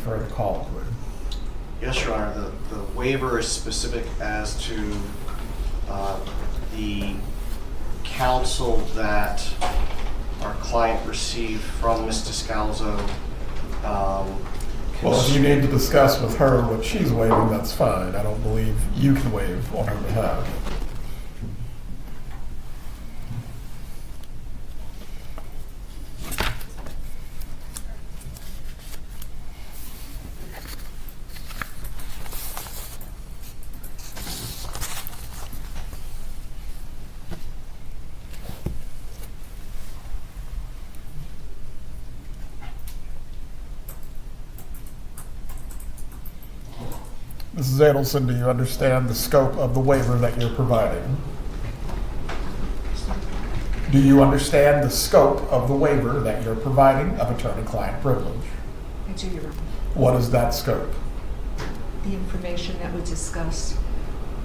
further colloquy. Yes, Your Honor. The waiver is specific as to the counsel that our client received from Ms. Descalzo. Well, if you need to discuss with her what she's waiving, that's fine. I don't believe you can waive on her behalf. Mrs. Adelson, do you understand the scope of the waiver that you're providing? Do you understand the scope of the waiver that you're providing of attorney-client privilege? I do, Your Honor. What is that scope? The information that was discussed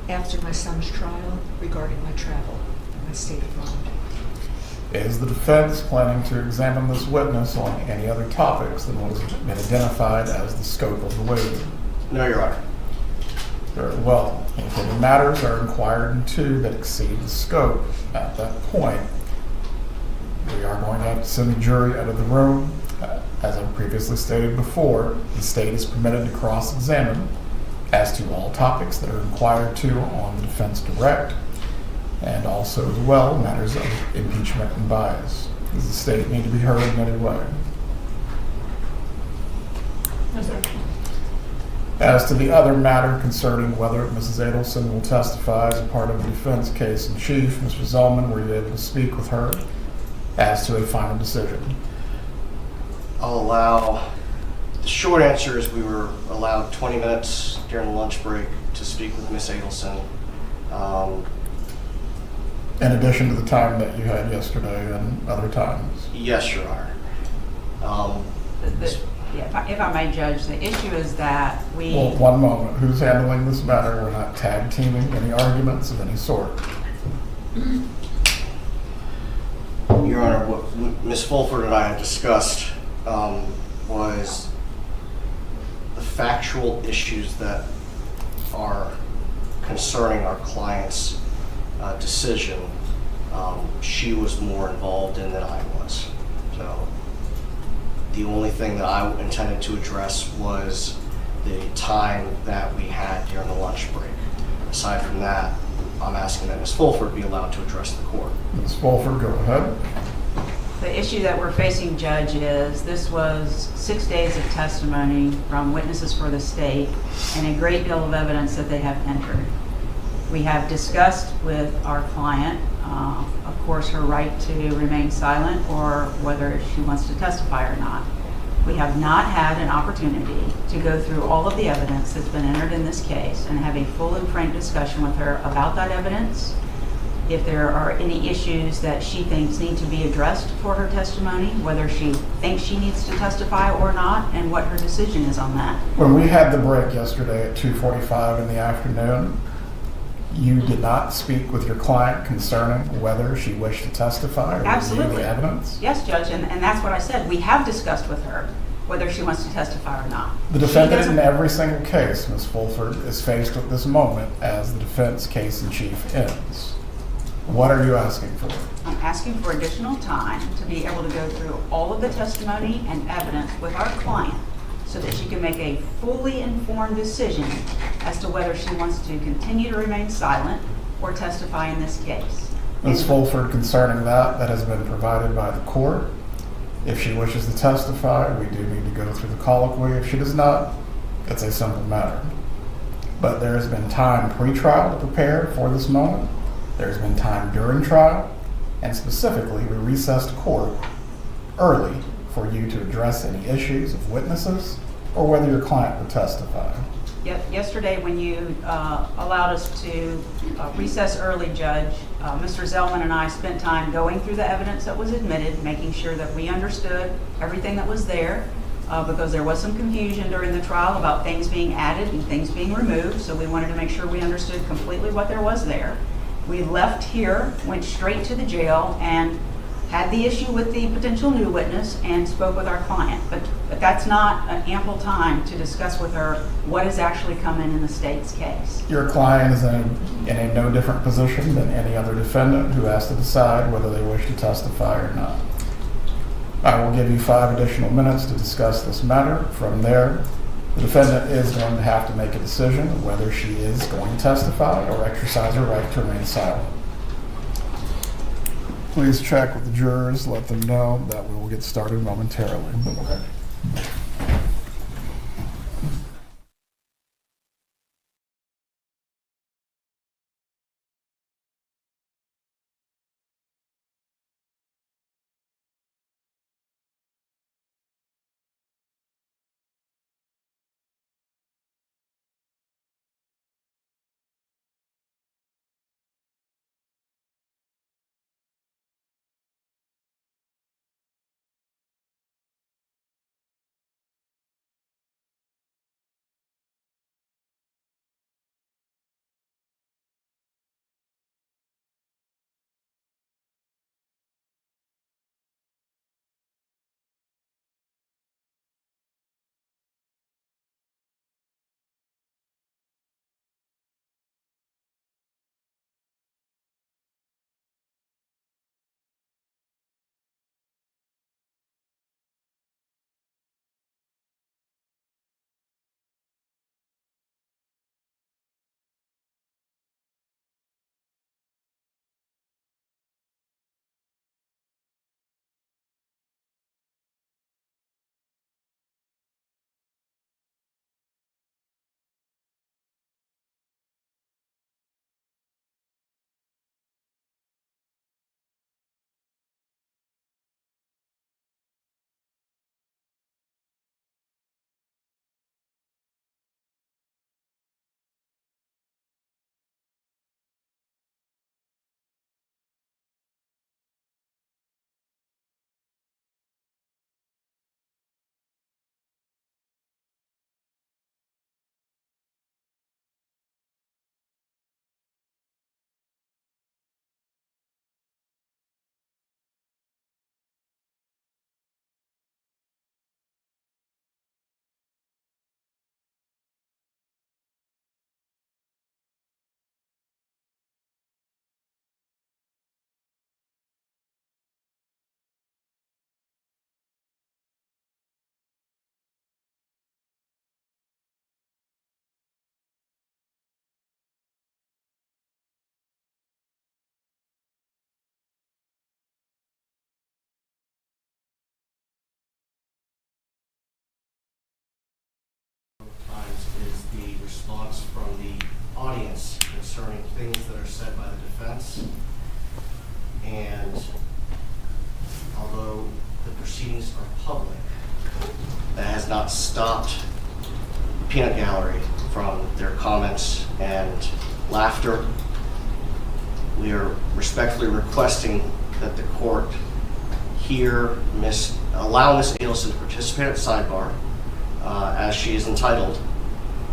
after my son's trial regarding my travel and my state of mind. Is the defense planning to examine this witness on any other topics than what has been identified as the scope of the waiver? No, Your Honor. Very well. If any matters are inquired into that exceed the scope, at that point, we are going to have to send the jury out of the room. As I previously stated before, the state is permitted to cross-examine as to all topics that are inquired to on the defense direct, and also as well matters of impeachment and bias. Does the state need to be heard in any way? No, sir. As to the other matter concerning whether Mrs. Adelson will testify as a part of the defense case in chief, Mr. Zellman, were you able to speak with her as to a final decision? I'll allow, the short answer is we were allowed 20 minutes during the lunch break to speak with Ms. Adelson. In addition to the time that you had yesterday and other times? Yes, Your Honor. If I may, Judge, the issue is that we... Well, one moment. Who's handling this matter? We're not tag teaming any arguments of any sort. Your Honor, what Ms. Fulford and I had discussed was the factual issues that are concerning our client's decision. She was more involved in than I was. So the only thing that I intended to address was the time that we had during the lunch break. Aside from that, I'm asking that Ms. Fulford be allowed to address the court. Ms. Fulford, go ahead. The issue that we're facing, Judge, is this was 6 days of testimony from witnesses for the state and a great deal of evidence that they have entered. We have discussed with our client, of course, her right to remain silent or whether she wants to testify or not. We have not had an opportunity to go through all of the evidence that's been entered in this case and have a full and frank discussion with her about that evidence. If there are any issues that she thinks need to be addressed for her testimony, whether she thinks she needs to testify or not, and what her decision is on that. When we had the break yesterday at 2:45 in the afternoon, you did not speak with your client concerning whether she wished to testify or Absolutely. review the evidence? Yes, Judge, and that's what I said. We have discussed with her whether she wants to testify or not. The defendant in every single case, Ms. Fulford, is faced with this moment as the defense case in chief ends. What are you asking for? I'm asking for additional time to be able to go through all of the testimony and evidence with our client so that she can make a fully informed decision as to whether she wants to continue to remain silent or testify in this case. Ms. Fulford, concerning that has been provided by the court. If she wishes to testify, we do need to go through the colloquy. If she does not, it's a simple matter. But there has been time pre-trial to prepare for this moment. There's been time during trial, and specifically, we recessed court early for you to address any issues of witnesses or whether your client would testify. Yesterday, when you allowed us to recess early, Judge, Mr. Zellman and I spent time going through the evidence that was admitted, making sure that we understood everything that was there, because there was some confusion during the trial about things being added and things being removed, so we wanted to make sure we understood completely what there was there. We left here, went straight to the jail, and had the issue with the potential new witness and spoke with our client. But that's not an ample time to discuss with her what is actually coming in the state's case. Your client is in a no different position than any other defendant who has to decide whether they wish to testify or not. I will give you 5 additional minutes to discuss this matter. From there, the defendant is going to have to make a decision whether she is going to testify or exercise her right to remain silent. Please check with the jurors, let them know that we will get started momentarily. Okay. Is the response from the audience concerning things that are said by the defense. And although the proceedings are public, that has not stopped the peanut gallery from their comments and laughter. We are respectfully requesting that the court allow Ms. Adelson to participate at sidebar as she is entitled,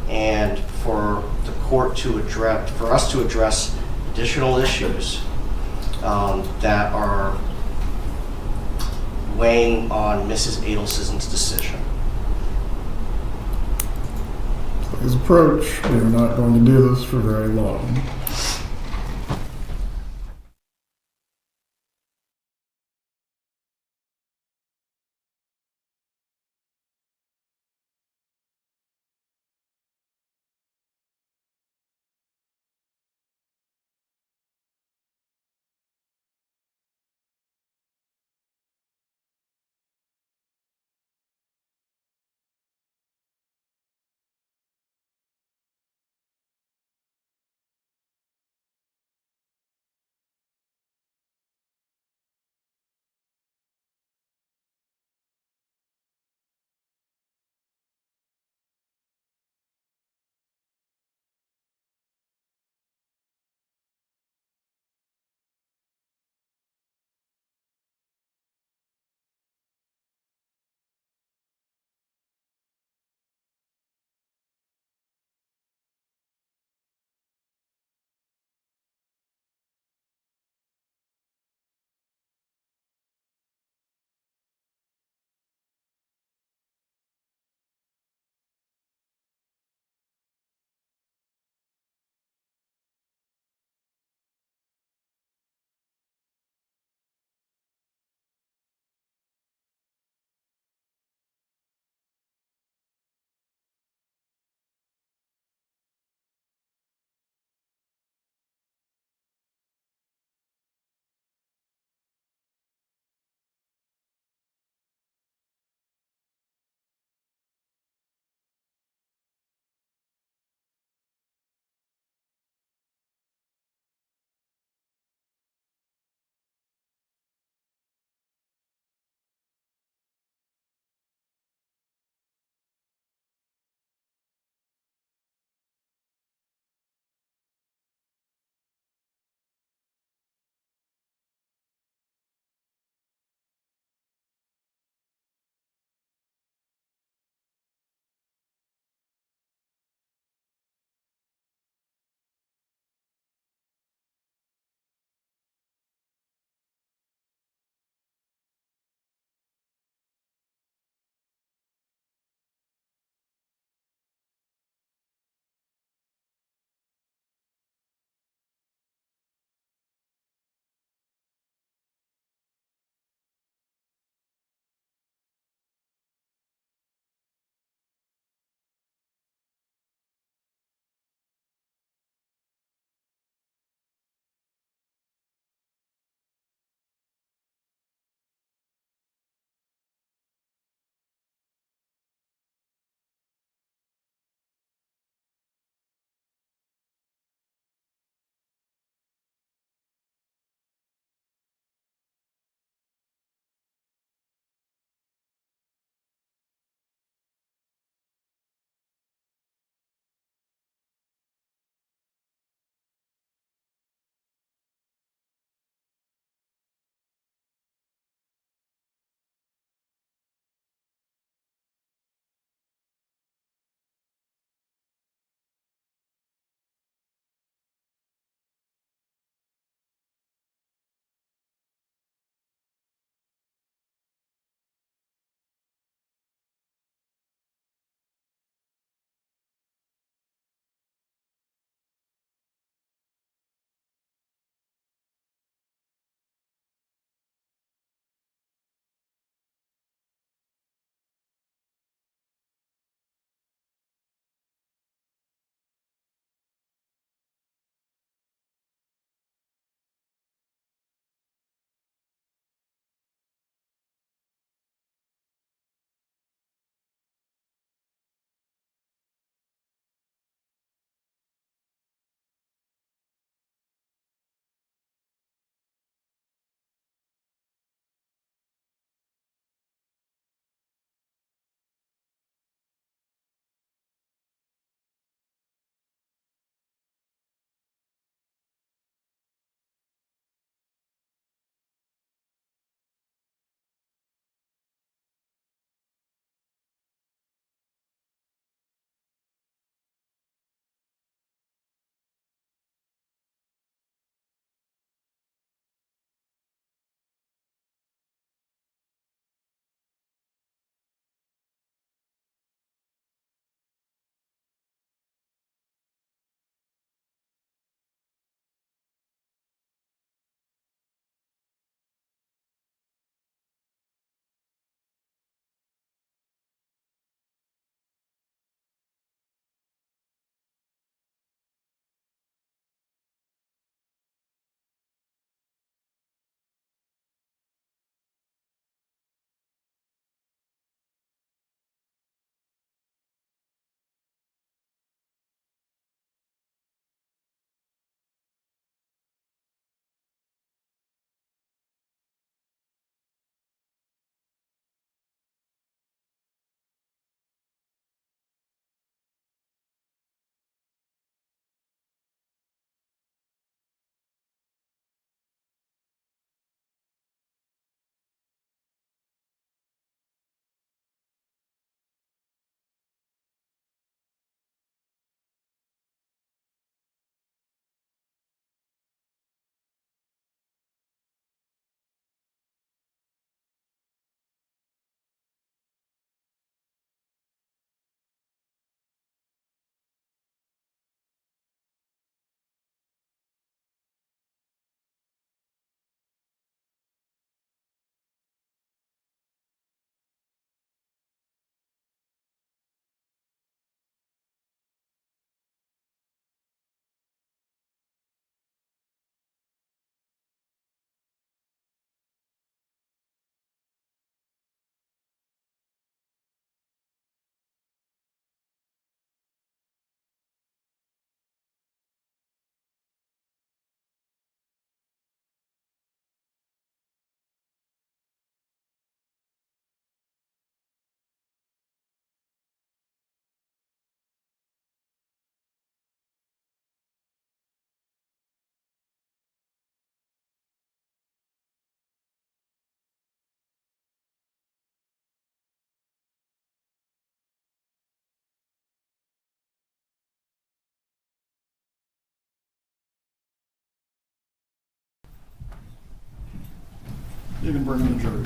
and for the court for us to address additional issues that are weighing on Mrs. Adelson's decision. Please approach. We are not going to do this for very long. You can bring in the jury.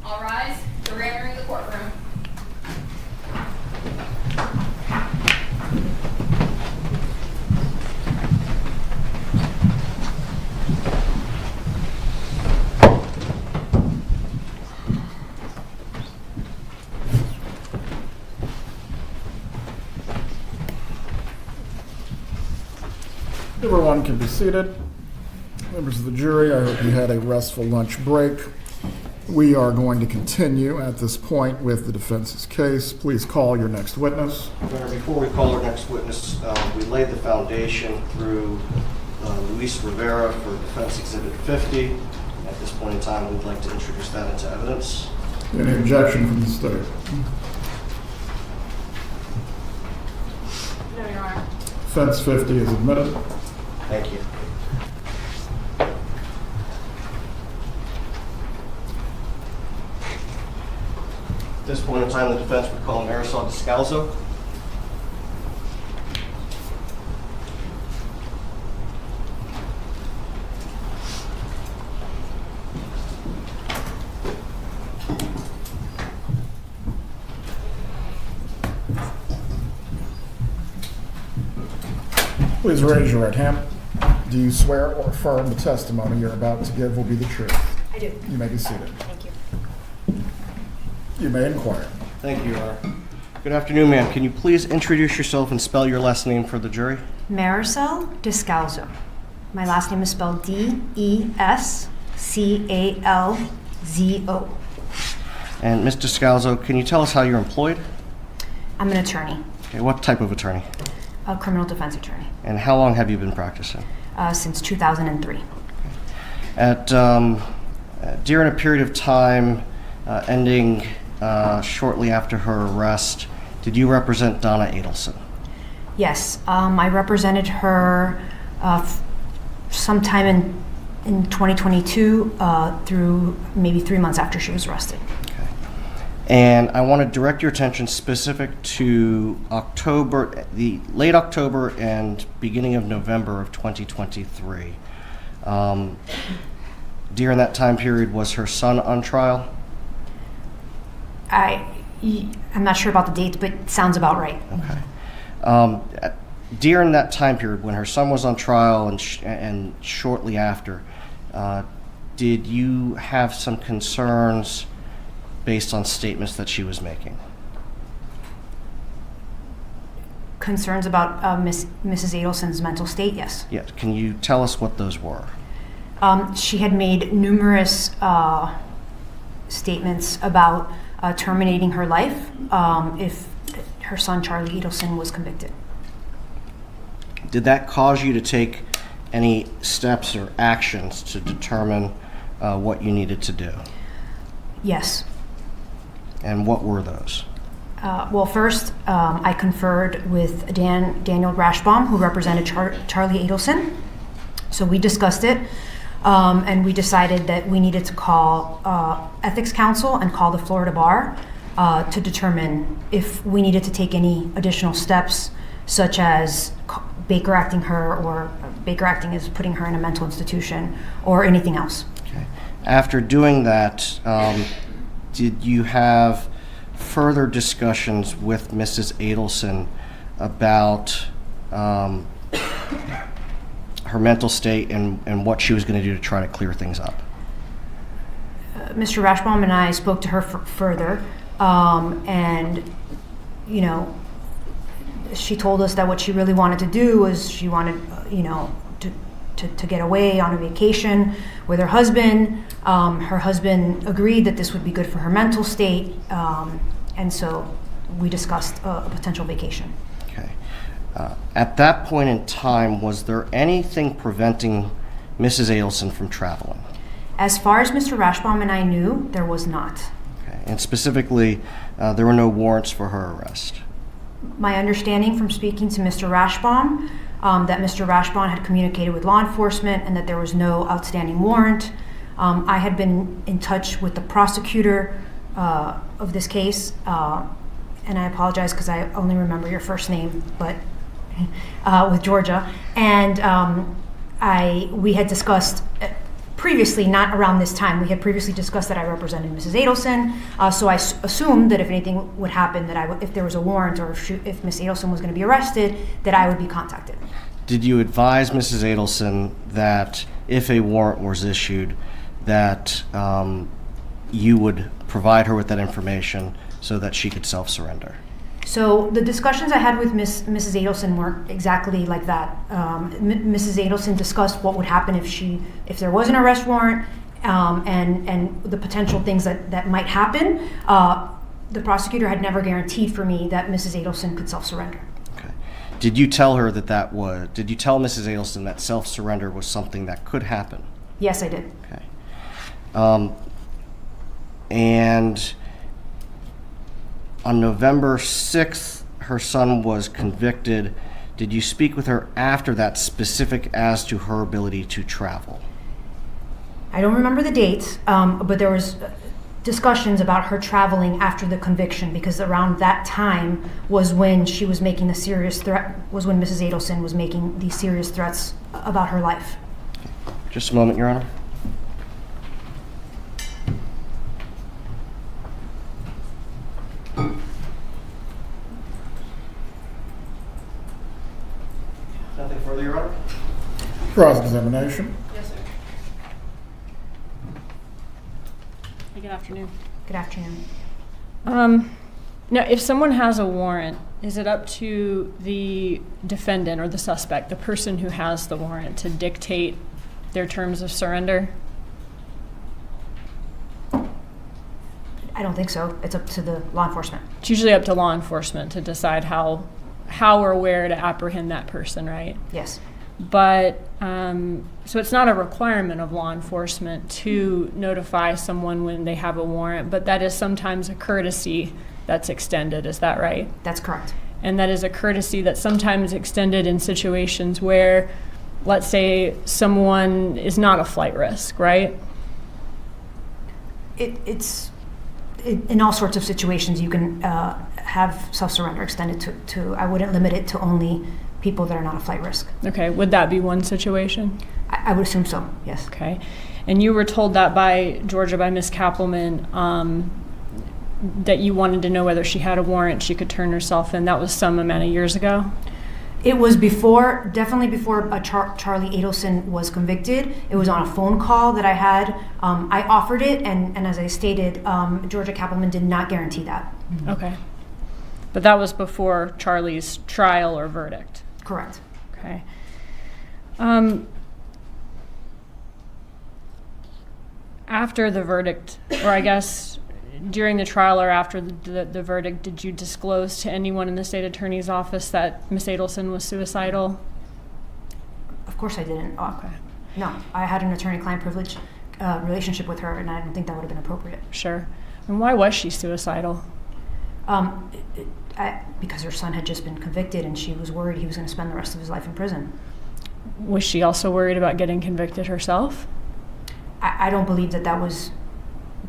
All rise. We're entering the courtroom. Everyone can be seated. Members of the jury, I hope you had a restful lunch break. We are going to continue at this point with the defense's case. Please call your next witness. Mayor, before we call our next witness, we laid the foundation through Luis Rivera for Defense Exhibit 50. At this point in time, we'd like to introduce that into evidence. Any objection from the state? No, Your Honor. Defense 50 is admitted. Thank you. At this point in time, the defense would call Marisol Descalzo. Please raise your right hand. Do you swear or affirm the testimony you're about to give will be the truth? I do. You may be seated. Thank you. You may inquire. Thank you, Your Honor. Good afternoon, ma'am. Can you please introduce yourself and spell your last name for the jury? Marisol Descalzo. My last name is spelled Descalzo. And Ms. Descalzo, can you tell us how you're employed? I'm an attorney, Okay, what type of attorney? a criminal defense attorney, And how long have you been practicing? since 2003. During a period of time ending shortly after her arrest, did you represent Donna Adelson? Yes, I represented her sometime in 2022 through maybe 3 months after she was arrested. Okay. And I want to direct your attention specific to October, the late October and beginning of November of 2023. During that time period, was her son on trial? I'm not sure about the dates, but it sounds about right. Okay. During that time period, when her son was on trial and shortly after, did you have some concerns based on statements that she was making? Concerns about Mrs. Adelson's mental state, yes. Yes. Can you tell us what those were? She had made numerous statements about terminating her life if her son, Charlie Adelson, was convicted. Did that cause you to take any steps or actions to determine what you needed to do? Yes. And what were those? Well, first, I conferred with Daniel Rashbaum, who represented Charlie Adelson. So we discussed it, and we decided that we needed to call Ethics Council and call the Florida Bar to determine if we needed to take any additional steps, such as Baker acting her, or Baker acting is putting her in a mental institution, or anything else. Okay. After doing that, did you have further discussions with Mrs. Adelson about her mental state and what she was going to do to try to clear things up? Mr. Rashbaum and I spoke to her further, and, you know, she told us that what she really wanted to do was she wanted, to to get away on a vacation with her husband. Her husband agreed that this would be good for her mental state, and so we discussed a potential vacation. Okay. At that point in time, was there anything preventing Mrs. Adelson from traveling? As far as Mr. Rashbaum and I knew, there was not. Okay. And specifically, there were no warrants for her arrest? My understanding from speaking to Mr. Rashbaum, that Mr. Rashbaum had communicated with law enforcement and that there was no outstanding warrant. I had been in touch with the prosecutor of this case, and I apologize because I only remember your first name, but with Georgia. And we had discussed previously, not around this time, we had previously discussed that I represented Mrs. Adelson, so I assumed that if anything would happen, that if there was a warrant or if Ms. Adelson was going to be arrested, that I would be contacted. Did you advise Mrs. Adelson that if a warrant was issued, that you would provide her with that information so that she could self-surrender? So the discussions I had with Mrs. Adelson weren't exactly like that. Mrs. Adelson discussed what would happen if there was an arrest warrant, and the potential things that might happen. The prosecutor had never guaranteed for me that Mrs. Adelson could self-surrender. Okay. Did you tell her did you tell Mrs. Adelson that self-surrender was something that could happen? Yes, I did. Okay. And on November 6th, her son was convicted. Did you speak with her after that, specific as to her ability to travel? I don't remember the dates, but there was discussions about her traveling after the conviction, because around that time was when she was making the serious threat, was when Mrs. Adelson was making these serious threats about her life. Just a moment, Your Honor. Nothing further, Your Honor? Cross-examination. Yes, sir. Good afternoon. Good afternoon. Now, if someone has a warrant, is it up to the defendant or the suspect, the person who has the warrant, to dictate their terms of surrender? I don't think so. It's up to the law enforcement. It's usually up to law enforcement to decide how or where to apprehend that person, right? Yes. But, so it's not a requirement of law enforcement to notify someone when they have a warrant, but that is sometimes a courtesy that's extended, is that right? That's correct. And that is a courtesy that's sometimes extended in situations where, let's say, someone is not a flight risk, right? It's in all sorts of situations you can have self-surrender extended to, I wouldn't limit it to only people that are not a flight risk. Okay, would that be one situation? I would assume so, yes. Okay. And you were told that by Georgia, by Ms. Kappelman, that you wanted to know whether she had a warrant, she could turn herself in. That was some amount of years ago? It was definitely before Charlie Adelson was convicted. It was on a phone call that I had. I offered it, and as I stated, Georgia Kappelman did not guarantee that. Okay. But that was before Charlie's trial or verdict? Correct. Okay. After the verdict, or I guess during the trial or after the verdict, did you disclose to anyone in the state attorney's office that Ms. Adelson was suicidal? Of course I didn't. Okay. No, I had an attorney-client privilege relationship with her, and I don't think that would have been appropriate. Sure. And why was she suicidal? Because her son had just been convicted, and she was worried he was going to spend the rest of his life in prison. Was she also worried about getting convicted herself? I don't believe that was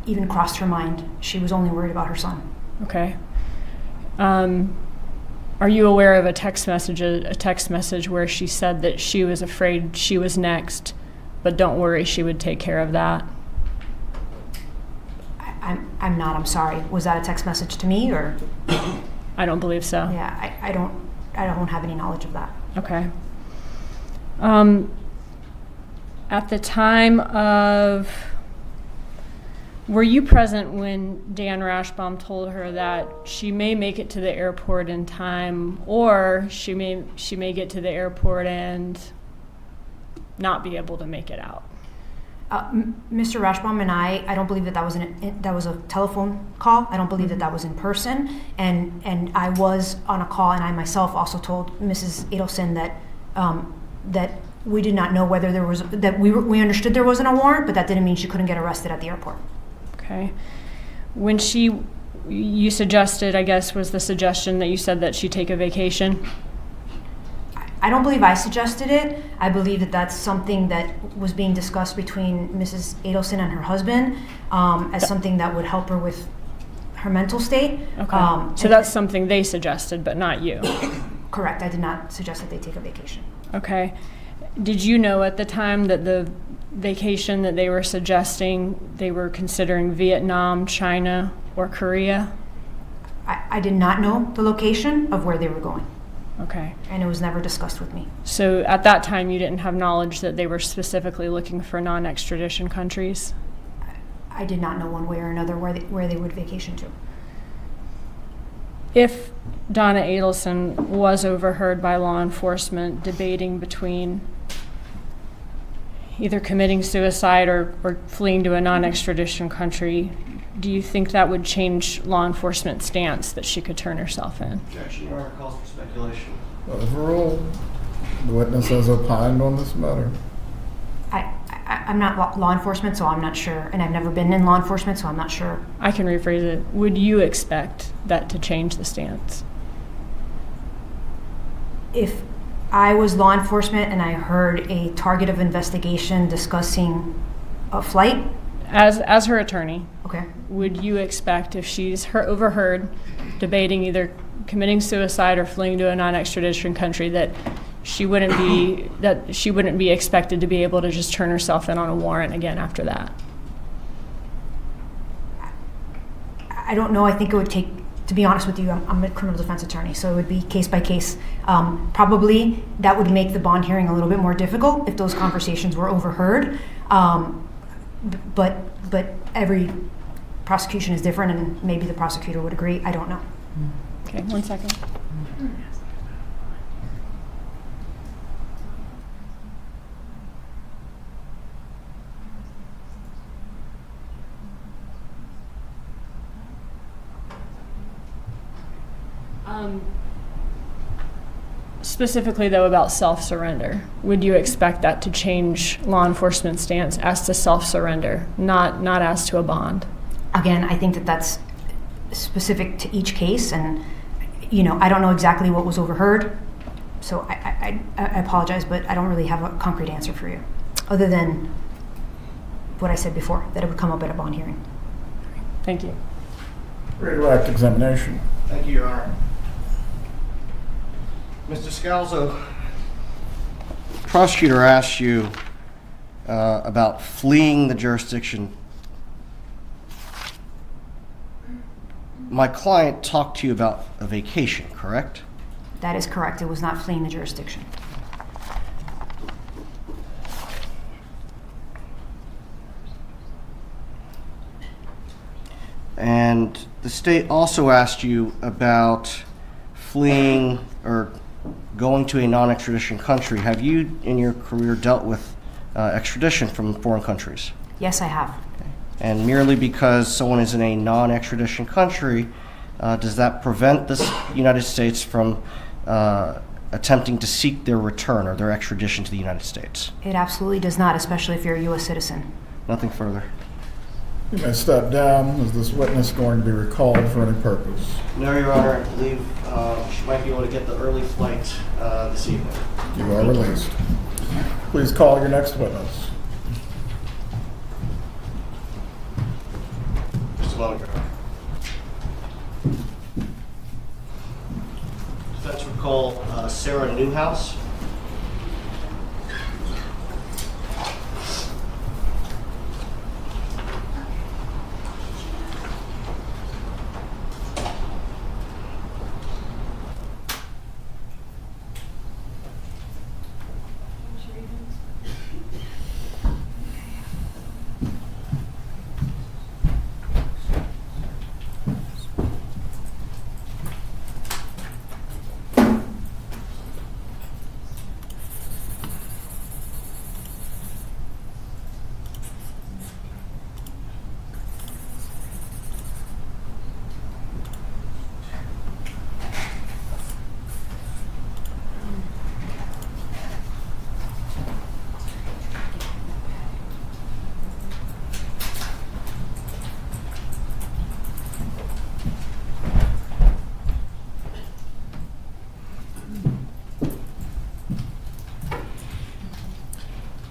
even crossed her mind. She was only worried about her son. Okay. Are you aware of a text message where she said that she was afraid she was next, but don't worry, she would take care of that? I'm not. I'm sorry. Was that a text message to me, or? I don't believe so. Yeah, I don't have any knowledge of that. Okay. At the time of, were you present when Dan Rashbaum told her that she may make it to the airport in time, or she may get to the airport and not be able to make it out? Mr. Rashbaum and I don't believe that was a telephone call. I don't believe that was in person. And I was on a call, and I myself also told Mrs. Adelson that we did not know whether there was, that we understood there wasn't a warrant, but that didn't mean she couldn't get arrested at the airport. Okay. When you suggested, I guess, was the suggestion that you said that she take a vacation? I don't believe I suggested it. I believe that that's something that was being discussed between Mrs. Adelson and her husband as something that would help her with her mental state. Okay. So that's something they suggested, but not you? Correct. I did not suggest that they take a vacation. Okay. Did you know at the time that the vacation that they were suggesting, they were considering Vietnam, China, or Korea? I did not know the location of where they were going. Okay. And it was never discussed with me. So at that time, you didn't have knowledge that they were specifically looking for non-extradition countries? I did not know one way or another where they would vacation to. If Donna Adelson was overheard by law enforcement debating between either committing suicide or fleeing to a non-extradition country, do you think that would change law enforcement's stance that she could turn herself in? Objection, Your Honor, calls for speculation. Overall, the witness has opined on this matter. I'm not law enforcement, so I'm not sure. And I've never been in law enforcement, so I'm not sure. I can rephrase it. Would you expect that to change the stance? If I was law enforcement and I heard a target of investigation discussing a flight. As her attorney, Okay. would you expect if she's overheard debating either committing suicide or fleeing to a non-extradition country that she wouldn't be expected to be able to just turn herself in on a warrant again after that? I don't know. I think it would take, to be honest with you, I'm a criminal defense attorney, so it would be case by case. Probably that would make the bond hearing a little bit more difficult if those conversations were overheard. But every prosecution is different, and maybe the prosecutor would agree. I don't know. Okay, 1 second. Specifically, though, about self-surrender, would you expect that to change law enforcement's stance as to self-surrender, not as to a bond? Again, I think that that's specific to each case, and I don't know exactly what was overheard, so I apologize, but I don't really have a concrete answer for you, other than what I said before, that it would come up at a bond hearing. Thank you. Redirect examination. Thank you, Your Honor. Mr. Scalzo, the prosecutor asked you about fleeing the jurisdiction. My client talked to you about a vacation, correct? That is correct. It was not fleeing the jurisdiction. And the state also asked you about fleeing or going to a non-extradition country. Have you, in your career, dealt with extradition from foreign countries? Yes, I have. And merely because someone is in a non-extradition country, does that prevent the United States from attempting to seek their return or their extradition to the United States? It absolutely does not, especially if you're a U.S. citizen. Nothing further. You may step down. Is this witness going to be recalled for any purpose? No, Your Honor. I believe she might be able to get the early flight this evening. You are released. Please call your next witness. Just a moment, Your Honor. Defense would call Sarah Newhouse.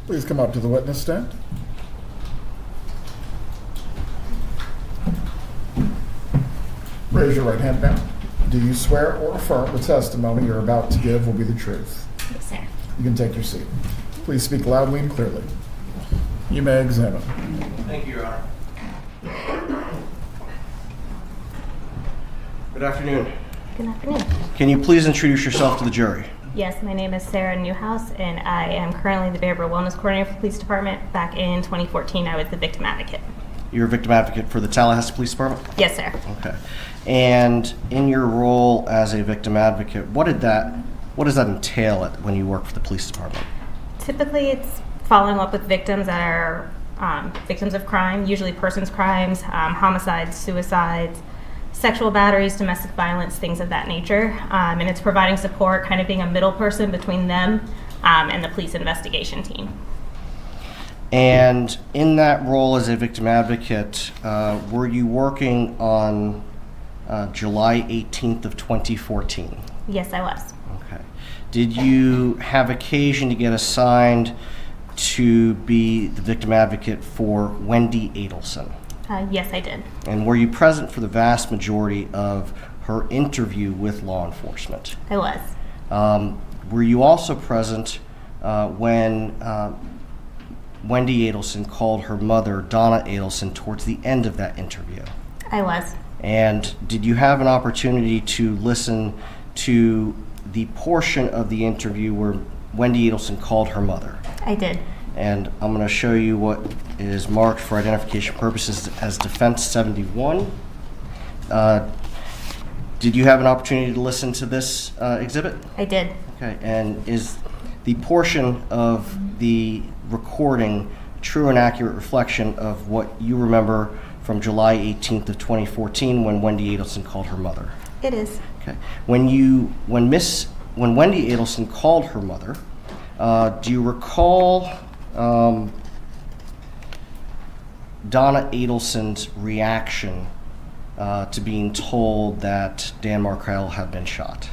Please come up to the witness stand. Raise your right hand now. Do you swear or affirm the testimony you're about to give will be the truth? Yes, sir. You can take your seat. Please speak loudly and clearly. You may examine. Thank you, Your Honor. Good afternoon. Good afternoon. Can you please introduce yourself to the jury? Yes, my name is Sarah Newhouse, and I am currently the Behavioral Wellness Coordinator for the Police Department. Back in 2014, I was the victim advocate. You're a victim advocate for the Tallahassee Police Department? Yes, sir. Okay. And in your role as a victim advocate, what does that entail when you work for the police department? Typically, it's following up with victims that are victims of crime, usually persons crimes, homicides, suicides, sexual batteries, domestic violence, things of that nature. And it's providing support, kind of being a middle person between them and the police investigation team. And in that role as a victim advocate, were you working on July 18th of 2014? Yes, I was. Okay. Did you have occasion to get assigned to be the victim advocate for Wendy Adelson? Yes, I did. And were you present for the vast majority of her interview with law enforcement? I was. Were you also present when Wendy Adelson called her mother, Donna Adelson, towards the end of that interview? I was. And did you have an opportunity to listen to the portion of the interview where Wendy Adelson called her mother? I did. And I'm going to show you what is marked for identification purposes as Defense 71. Did you have an opportunity to listen to this exhibit? I did. Okay, and is the portion of the recording true and accurate reflection of what you remember from July 18th of 2014 when Wendy Adelson called her mother? It is. Okay. When Wendy Adelson called her mother, do you recall Donna Adelson's reaction to being told that Dan Markell had been shot?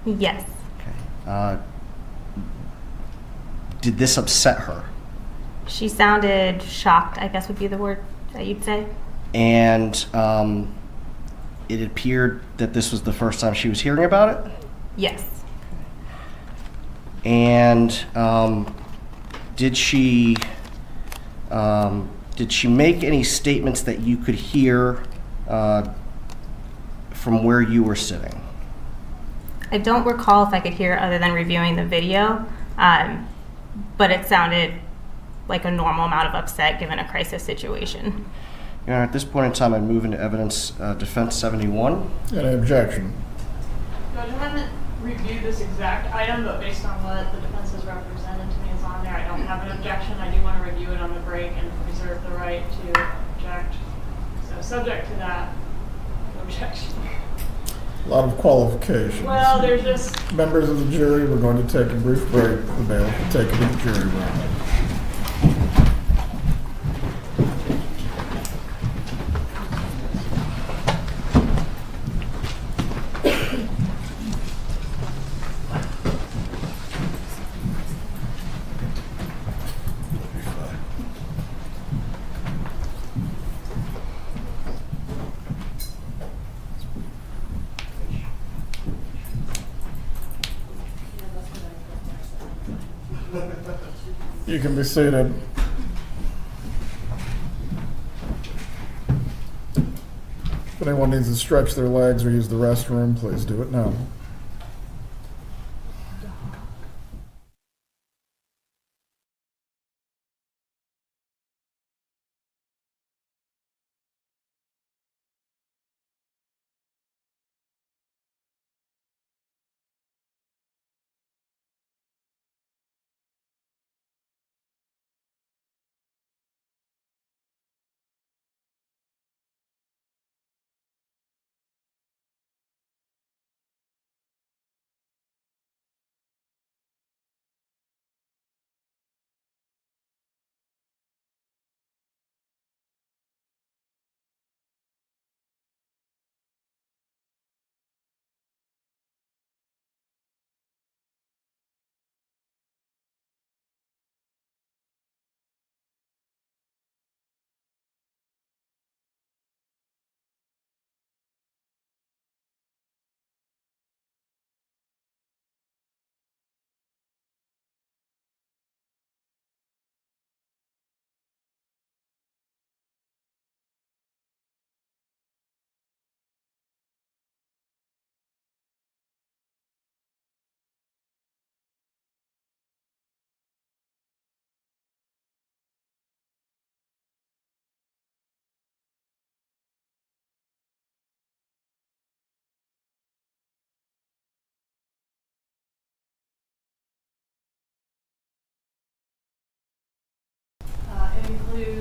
Yes. Okay. Did this upset her? She sounded shocked, I guess would be the word that you'd say. And it appeared that this was the first time she was hearing about it? Yes. And did she make any statements that you could hear from where you were sitting? I don't recall if I could hear other than reviewing the video, but it sounded like a normal amount of upset given a crisis situation. Your Honor, at this point in time, I move into evidence Defense 71. Any objection? Judge, I haven't reviewed this exact item, but based on what the defense has represented to me is on there, I don't have an objection. I do want to review it on the break and reserve the right to object. So subject to that, no objection. A lot of qualifications. Well, there's just, Members of the jury, we're going to take a brief break. The bailiff will take it to the jury room. You can be seated. If anyone needs to stretch their legs or use the restroom, please do it now.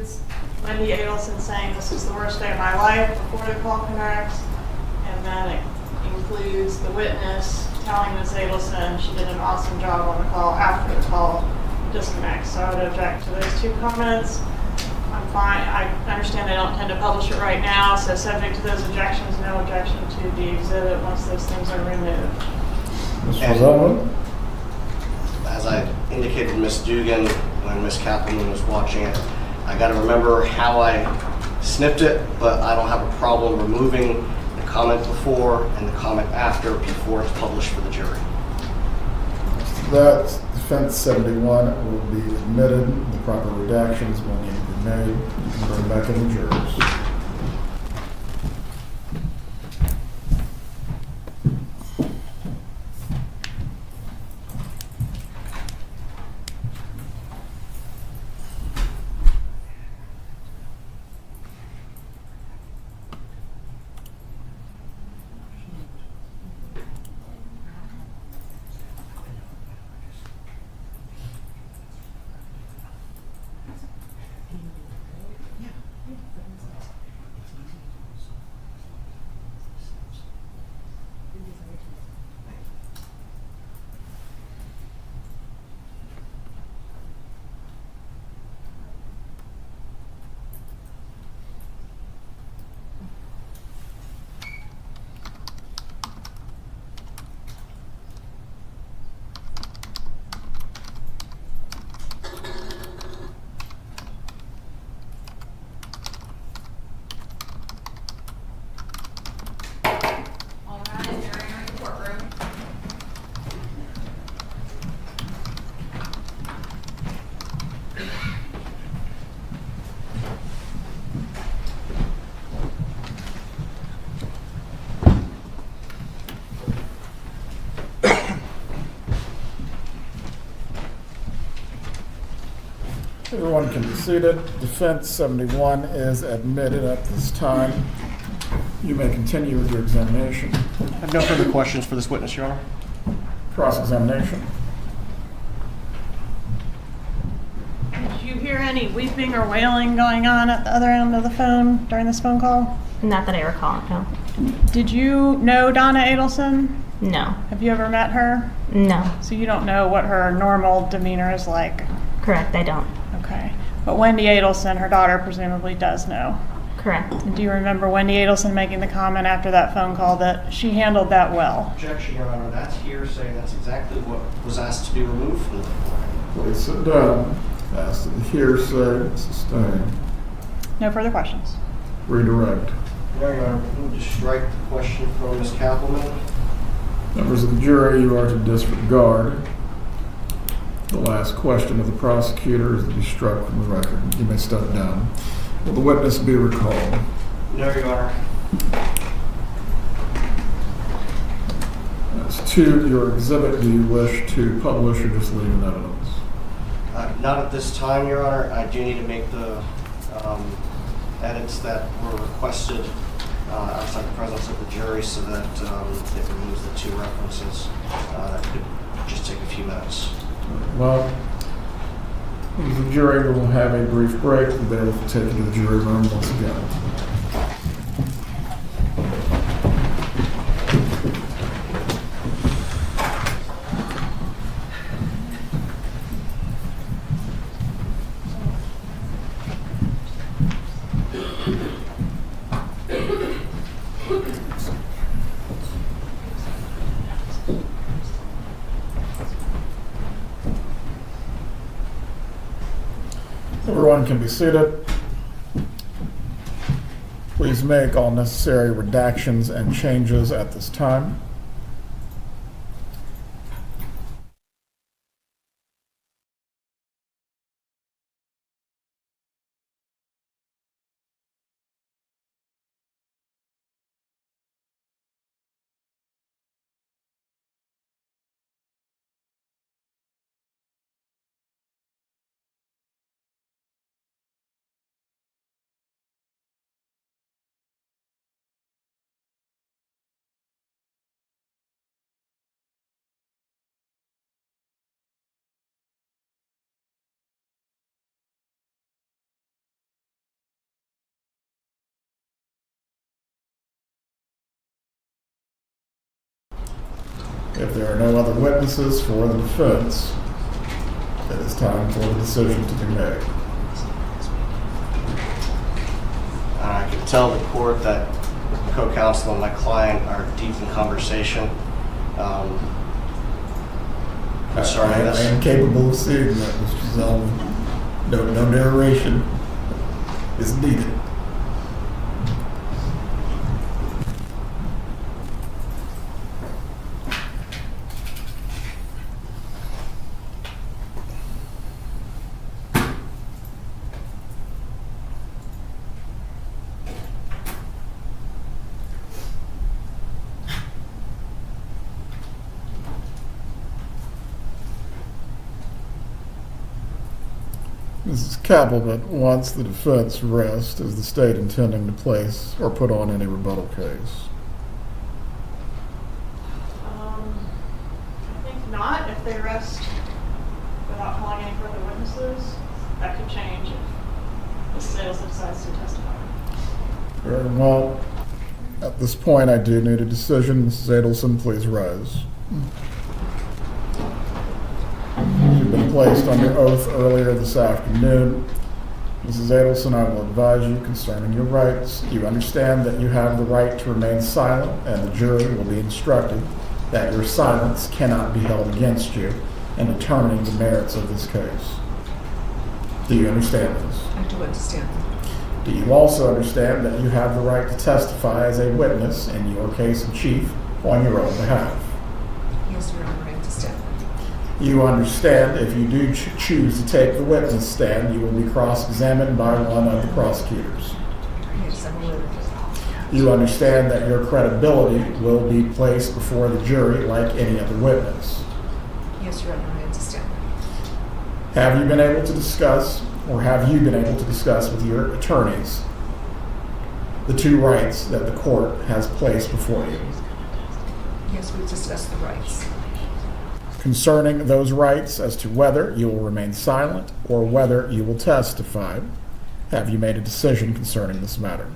includes Wendy Adelson saying this is the worst day of my life before the call connects, and then it includes the witness telling Ms. Adelson she did an awesome job on the call after the call disconnects. So I would object to those two comments. I'm fine. I understand they don't intend to publish it right now, so subject to those objections, no objection to the exhibit once those things are removed. Mr. And- Zellman? As I indicated to Ms. Dugan when Ms. Kaplan was watching it, I got to remember how I snipped it, but I don't have a problem removing the comment before and the comment after before it's published for the jury. That defense 71 will be admitted. The proper redactions will need to be made. You can bring back in the jurors. All rise, you're entering the courtroom. Everyone can be seated. Defense 71 is admitted at this time. You may continue with your examination. I have no further questions for this witness, Your Honor. Cross-examination. Did you hear any weeping or wailing going on at the other end of the phone during this phone call? Not that I recall, no. Did you know Donna Adelson? No. Have you ever met her? No. So you don't know what her normal demeanor is like? Correct, I don't. Okay. But Wendy Adelson, her daughter, presumably does know. Correct. Do you remember Wendy Adelson making the comment after that phone call that she handled that well? Objection, Your Honor. That's hearsay. That's exactly what was asked to be removed from the recording. Please sit down. Asked to the hearsay, sustained. No further questions. Redirect. No, Your Honor. Can we just strike the question from Ms. Kaplan? Members of the jury, you are to disregard. The last question of the prosecutor is to be struck from the record. You may step down. Will the witness be recalled? No, Your Honor. As to your exhibit, do you wish to publish or just leave in evidence? Not at this time, Your Honor. I do need to make the edits that were requested outside the presence of the jury so that it removes the two references. That could just take a few minutes. Well, the jury will have a brief break. They will take you to the jury room once again. Everyone can be seated. Please make all necessary redactions and changes at this time. If there are no other witnesses for the defense, it is time for the decision to be made. I can tell the court that co-counsel and my client are deep in conversation concerning I this. am capable of seeing that, Mr. Zelman. No narration is needed. Mrs. Kappelman wants the defense rest. Is the state intending to place or put on any rebuttal case? I think not. If they rest without calling any further witnesses, that could change if Mrs. Adelson decides to testify. Very well. At this point, I do need a decision. Mrs. Adelson, please rise. You've been placed under oath earlier this afternoon. Mrs. Adelson, I will advise you concerning your rights. You understand that you have the right to remain silent, and the jury will be instructed that your silence cannot be held against you in determining the merits of this case. Do you understand this? I do understand. Do you also understand that you have the right to testify as a witness in your case in chief on your own behalf? Yes, Your Honor, I understand. You understand if you do choose to take the witness stand, you will be cross-examined by one of the prosecutors. Yes, I'm aware of it. You understand that your credibility will be placed before the jury like any other witness. Yes, Your Honor, I understand. Have you been able to discuss with your attorneys the two rights that the court has placed before you? Yes, we've discussed the rights. Concerning those rights as to whether you will remain silent or whether you will testify, have you made a decision concerning this matter?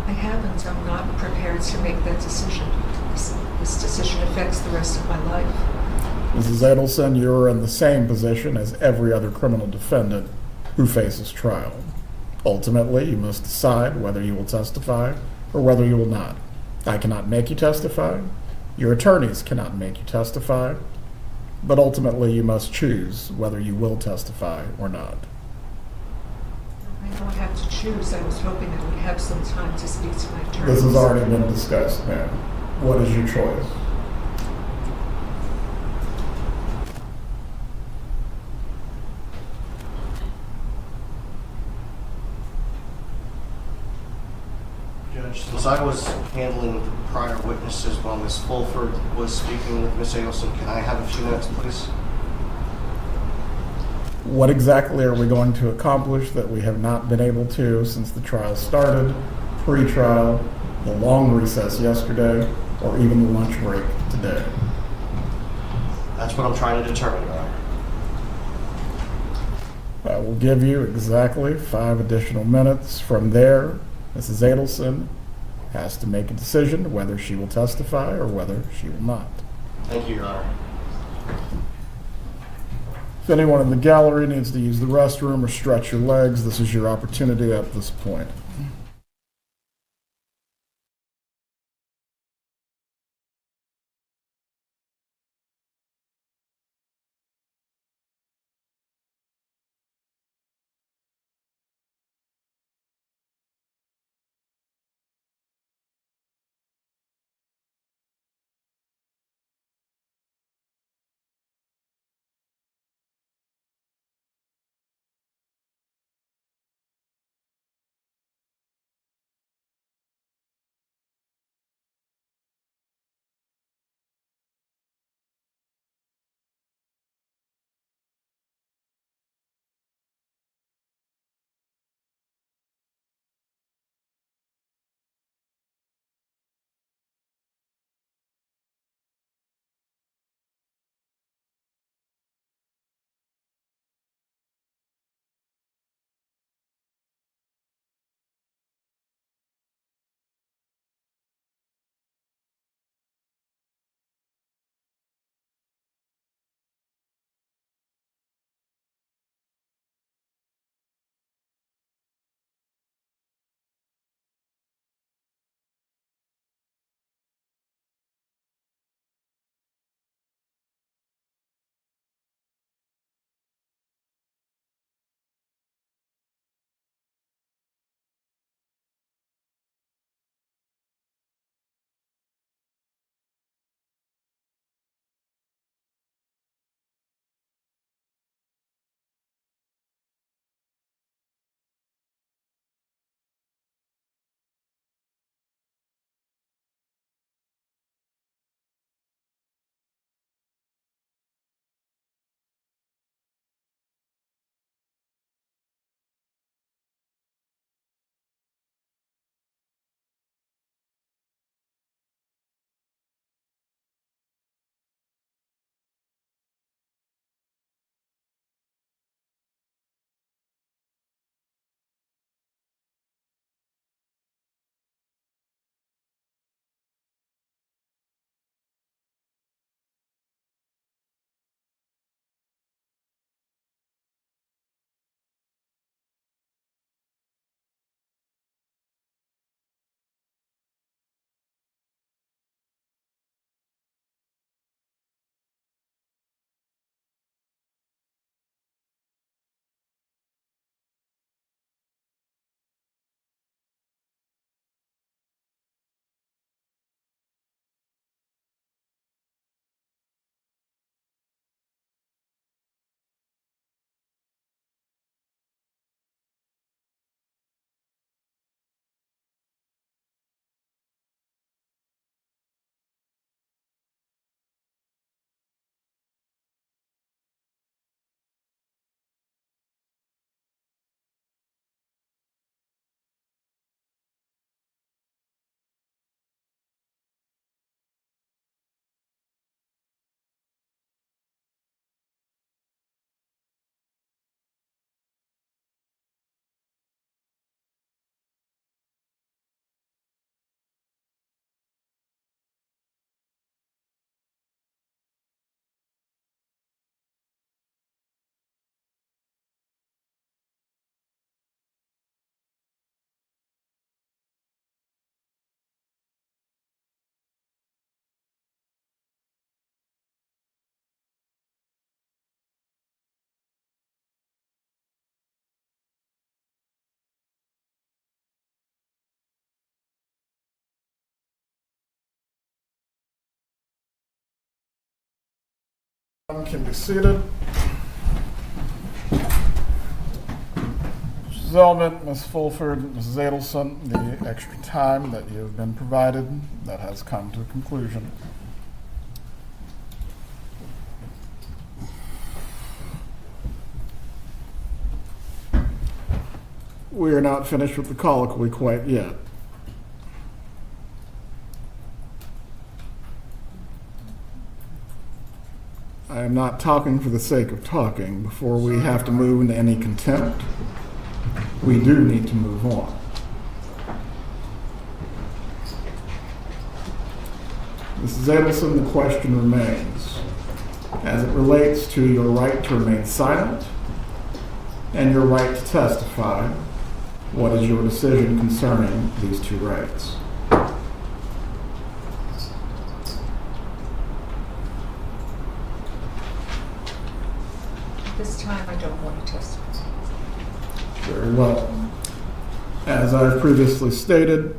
I haven't. I'm not prepared to make that decision. This decision affects the rest of my life. Mrs. Adelson, you are in the same position as every other criminal defendant who faces trial. Ultimately, you must decide whether you will testify or whether you will not. I cannot make you testify. Your attorneys cannot make you testify. But ultimately, you must choose whether you will testify or not. I don't have to choose. I was hoping I would have some time to speak to my attorneys. This has already been discussed, ma'am. What is your choice? Judge, since I was handling the prior witnesses while Ms. Fulford was speaking with Ms. Adelson, can I have a few minutes, please? What exactly are we going to accomplish that we have not been able to since the trial started, pre-trial, the long recess yesterday, or even the lunch break today? That's what I'm trying to determine, Your Honor. I will give you exactly 5 additional minutes. From there, Mrs. Adelson has to make a decision whether she will testify or whether she will not. Thank you, Your Honor. If anyone in the gallery needs to use the restroom or stretch your legs, this is your opportunity at this point. Can be seated. Mrs. Elman, Ms. Fulford, Mrs. Adelson, the extra time that you have been provided, that has come to a conclusion. We are not finished with the colloquy quite yet. I am not talking for the sake of talking. Before we have to move into any contempt, we do need to move on. Mrs. Adelson, the question remains, as it relates to your right to remain silent and your right to testify, what is your decision concerning these two rights? This time, I don't want to testify. Very well. As I've previously stated,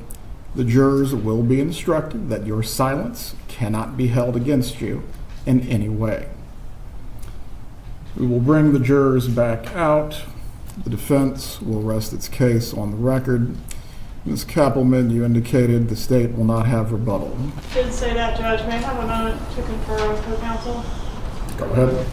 the jurors will be instructed that your silence cannot be held against you in any way. We will bring the jurors back out. The defense will rest its case on the record. Ms. Kappelman, you indicated the state will not have rebuttal. Did say that, Judge. May I have a moment to confer with co-counsel? Go ahead.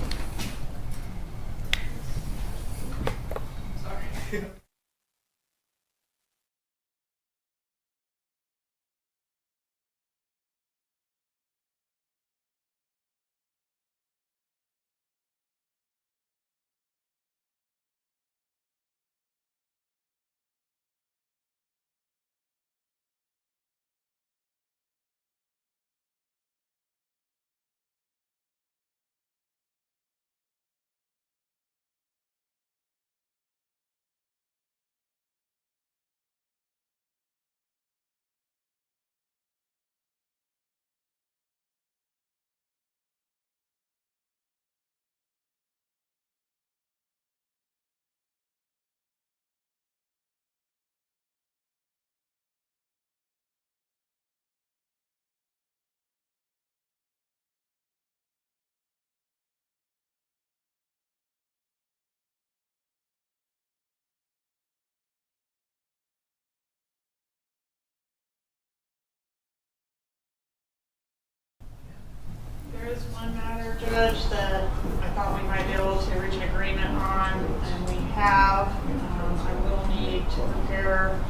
There is one matter, Judge, that I thought we might be able to reach an agreement on, and we have. I will need to prepare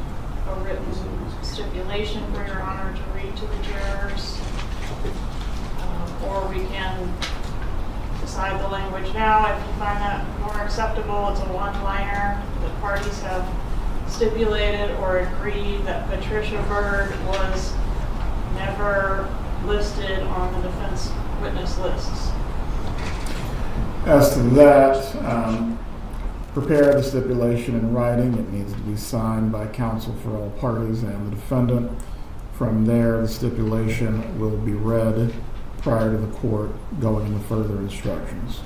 a written stipulation for Your Honor to read to the jurors. Or we can decide the language now if you find that more acceptable. It's a one-liner. The parties have stipulated or agreed that Patricia Bird was never listed on the defense witness lists. As to that, prepare the stipulation in writing. It needs to be signed by counsel for all parties and the defendant. From there, the stipulation will be read prior to the court going into further instructions.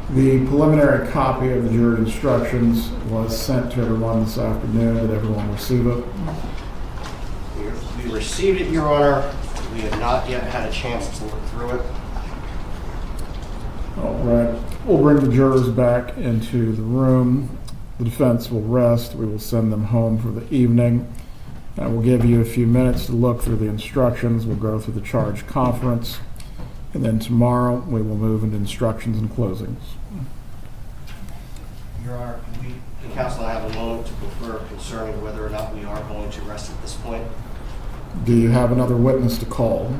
The preliminary copy of the jury instructions was sent to everyone this afternoon. Did everyone receive it? We received it, Your Honor. We have not yet had a chance to look through it. All right. We'll bring the jurors back into the room. The defense will rest. We will send them home for the evening. And we'll give you a few minutes to look through the instructions. We'll go through the charge conference. And then tomorrow we will move into instructions and closings. Your Honor, can counsel have a moment to confer concerning whether or not we are going to rest at this point? Do you have another witness to call?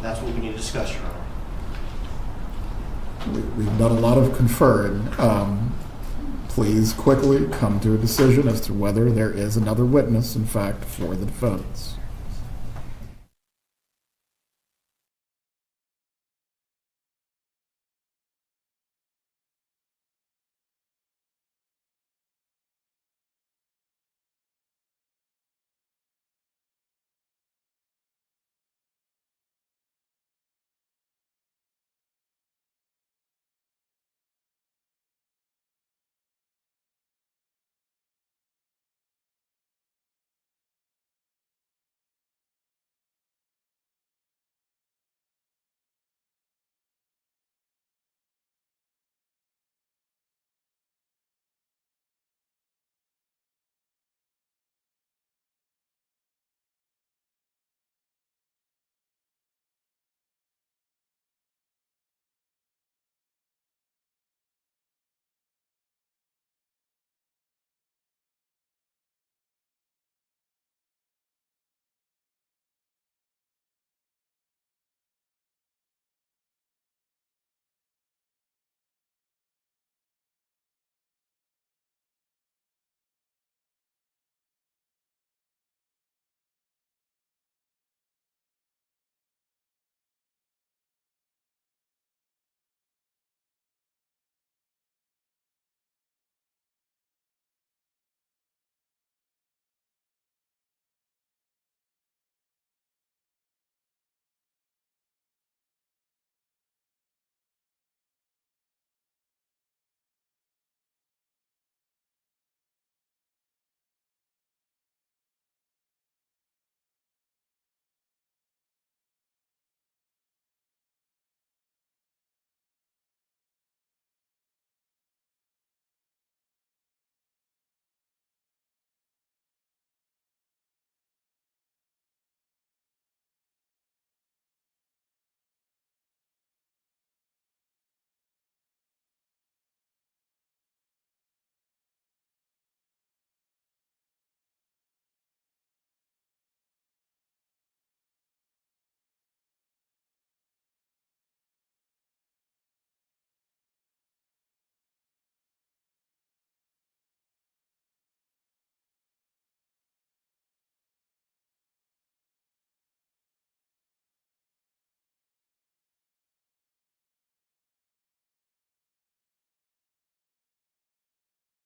That's what we need to discuss, Your Honor. We've done a lot of conferring. Please quickly come to a decision as to whether there is another witness, in fact, for the defense.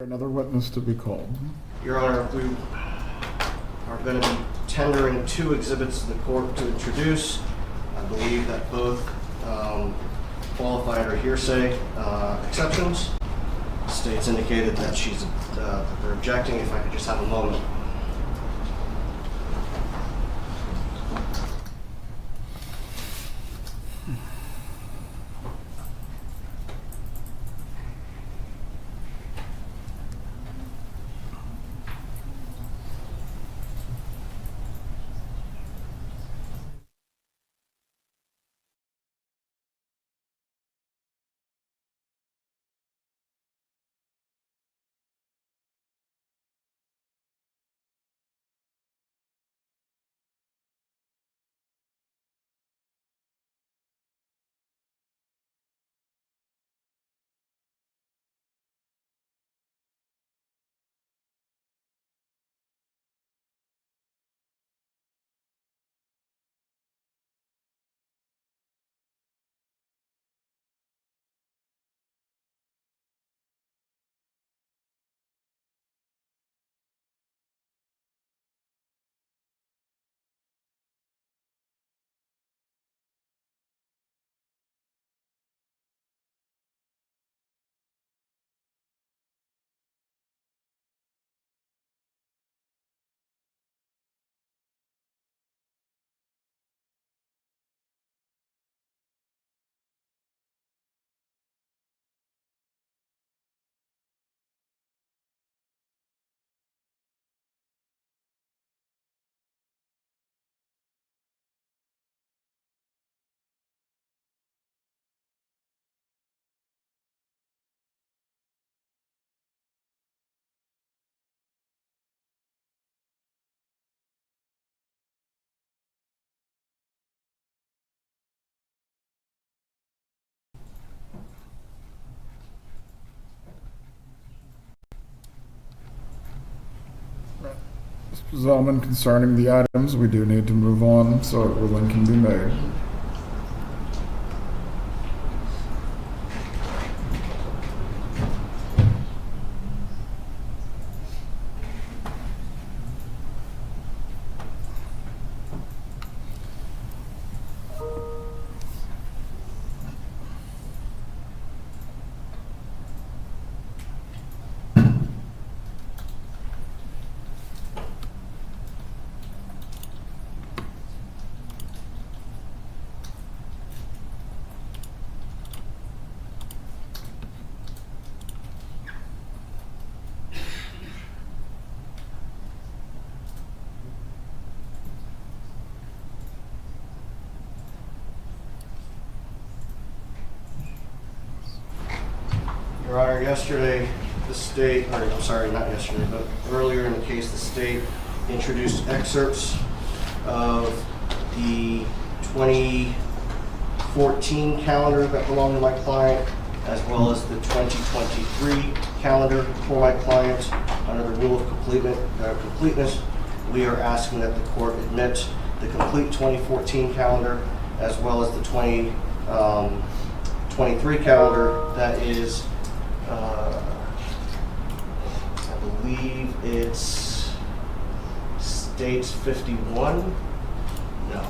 Another witness to be called. Your Honor, we are going to be tendering 2 exhibits to the court to introduce. I believe that both qualified or hearsay exceptions. The state's indicated that they're objecting. If I could just have a moment. Mr. Zellman, concerning the items, we do need to move on so a ruling can be made. Your Honor, yesterday the state, or I'm sorry, not yesterday, but earlier in the case, the state introduced excerpts of the 2014 calendar that belonged to my client, as well as the 2023 calendar for my client. Under the rule of completeness, we are asking that the court admit the complete 2014 calendar, as well as the 2023 calendar. That is, I believe it's states 51. No.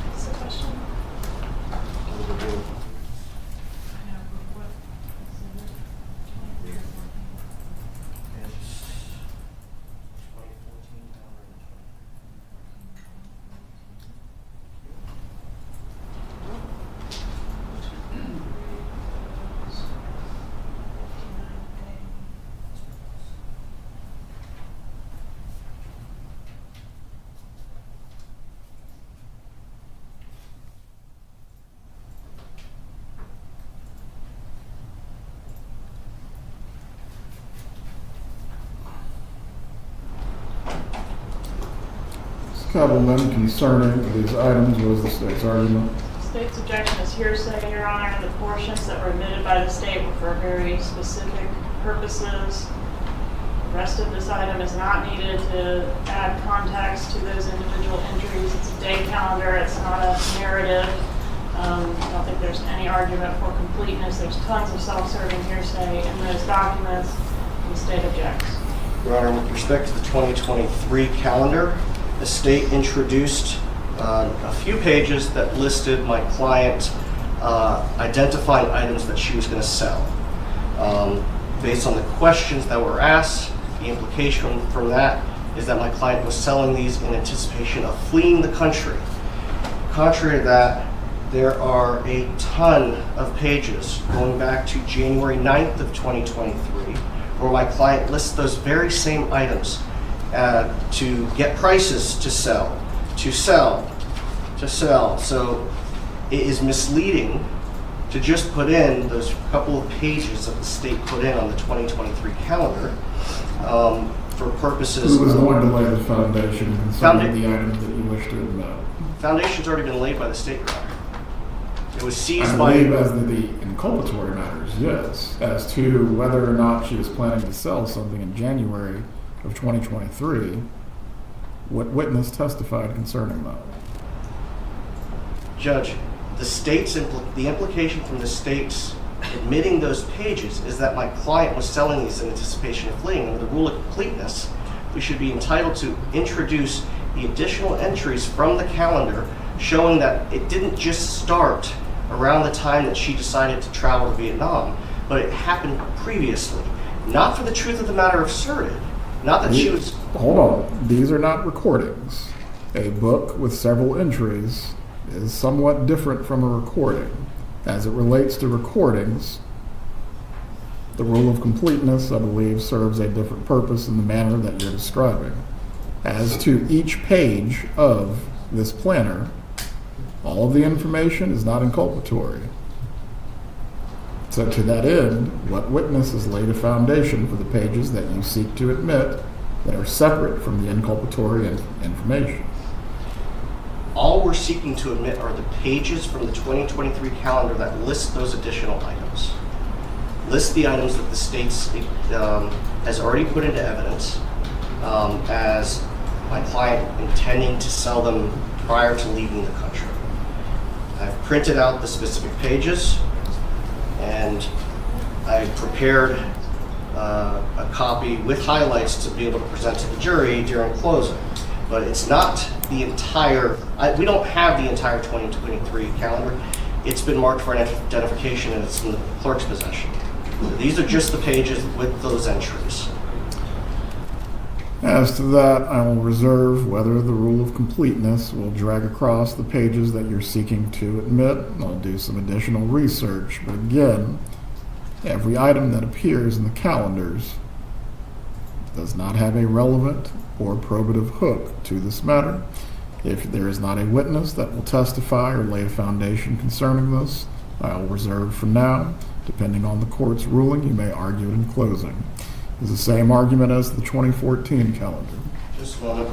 What's the question? Cattleman, concerning these items, what is the state's argument? State's objection is hearsay, Your Honor. The portions that were admitted by the state were for very specific purposes. The rest of this item is not needed to add context to those individual entries. It's a day calendar, it's not a narrative. I don't think there's any argument for completeness. There's tons of self-serving hearsay in those documents, and the state objects. Your Honor, with respect to the 2023 calendar, the state introduced a few pages that listed my client identifying items that she was going to sell. Based on the questions that were asked, the implication from that is that my client was selling these in anticipation of fleeing the country. Contrary to that, there are a ton of pages going back to January 9th of 2023 where my client lists those very same items to get prices to sell, to sell, to sell. So it is misleading to just put in those couple of pages that the state put in on the 2023 calendar for purposes Who was of... going to lay the foundation concerning the items that you wish to admit? Foundation's already been laid by the state, Your Honor. It was seized I by... believe as to the inculpatory matters, yes. As to whether or not she was planning to sell something in January of 2023, what witness testified concerning that? Judge, the implication from the state's admitting those pages is that my client was selling these in anticipation of fleeing. Under the rule of completeness, we should be entitled to introduce the additional entries from the calendar showing that it didn't just start around the time that she decided to travel to Vietnam, but it happened previously. Not for the truth of the matter asserted, not that she was... Hold on. These are not recordings. A book with several entries is somewhat different from a recording. As it relates to recordings, the rule of completeness, I believe, serves a different purpose in the manner that you're describing. As to each page of this planner, all of the information is not inculpatory. So to that end, what witness has laid a foundation for the pages that you seek to admit that are separate from the inculpatory information? All we're seeking to admit are the pages from the 2023 calendar that list those additional items. List the items that the state has already put into evidence as my client intending to sell them prior to leaving the country. I've printed out the specific pages and I've prepared a copy with highlights to be able to present to the jury during closing. But it's not the entire, we don't have the entire 2023 calendar. It's been marked for identification and it's in the clerk's possession. These are just the pages with those entries. As to that, I will reserve whether the rule of completeness will drag across the pages that you're seeking to admit. I'll do some additional research, but again, every item that appears in the calendars does not have a relevant or probative hook to this matter. If there is not a witness that will testify or lay a foundation concerning this, I will reserve for now. Depending on the court's ruling, you may argue it in closing. It's the same argument as the 2014 calendar. Just a moment.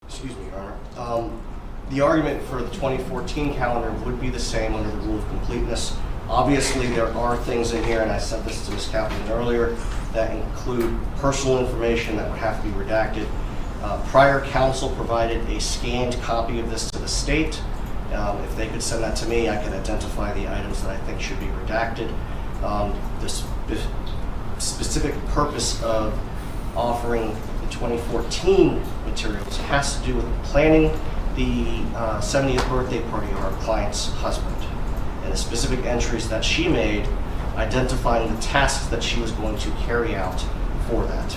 Excuse me, Your Honor. The argument for the 2014 calendar would be the same under the rule of completeness. Obviously, there are things in here, and I said this to Ms. Kaplan earlier, that include personal information that would have to be redacted. Prior counsel provided a scanned copy of this to the state. If they could send that to me, I could identify the items that I think should be redacted. The specific purpose of offering the 2014 materials has to do with planning the 70th birthday party of our client's husband and the specific entries that she made identifying the tasks that she was going to carry out for that.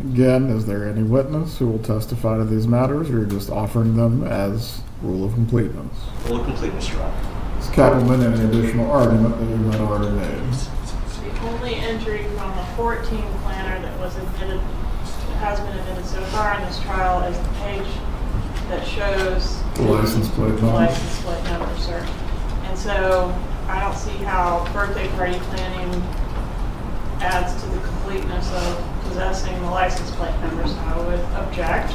Again, is there any witness who will testify to these matters, or you're just offering them as rule of completeness? Rule of completeness, Your Honor. Ms. Kappelman, any additional argument that you might already made? The only entry from the 14 planner that was admitted, has been admitted so far in this trial, is the page that shows The license plate the number. license plate number, sir. And so I don't see how birthday party planning adds to the completeness of possessing the license plate numbers. I would object.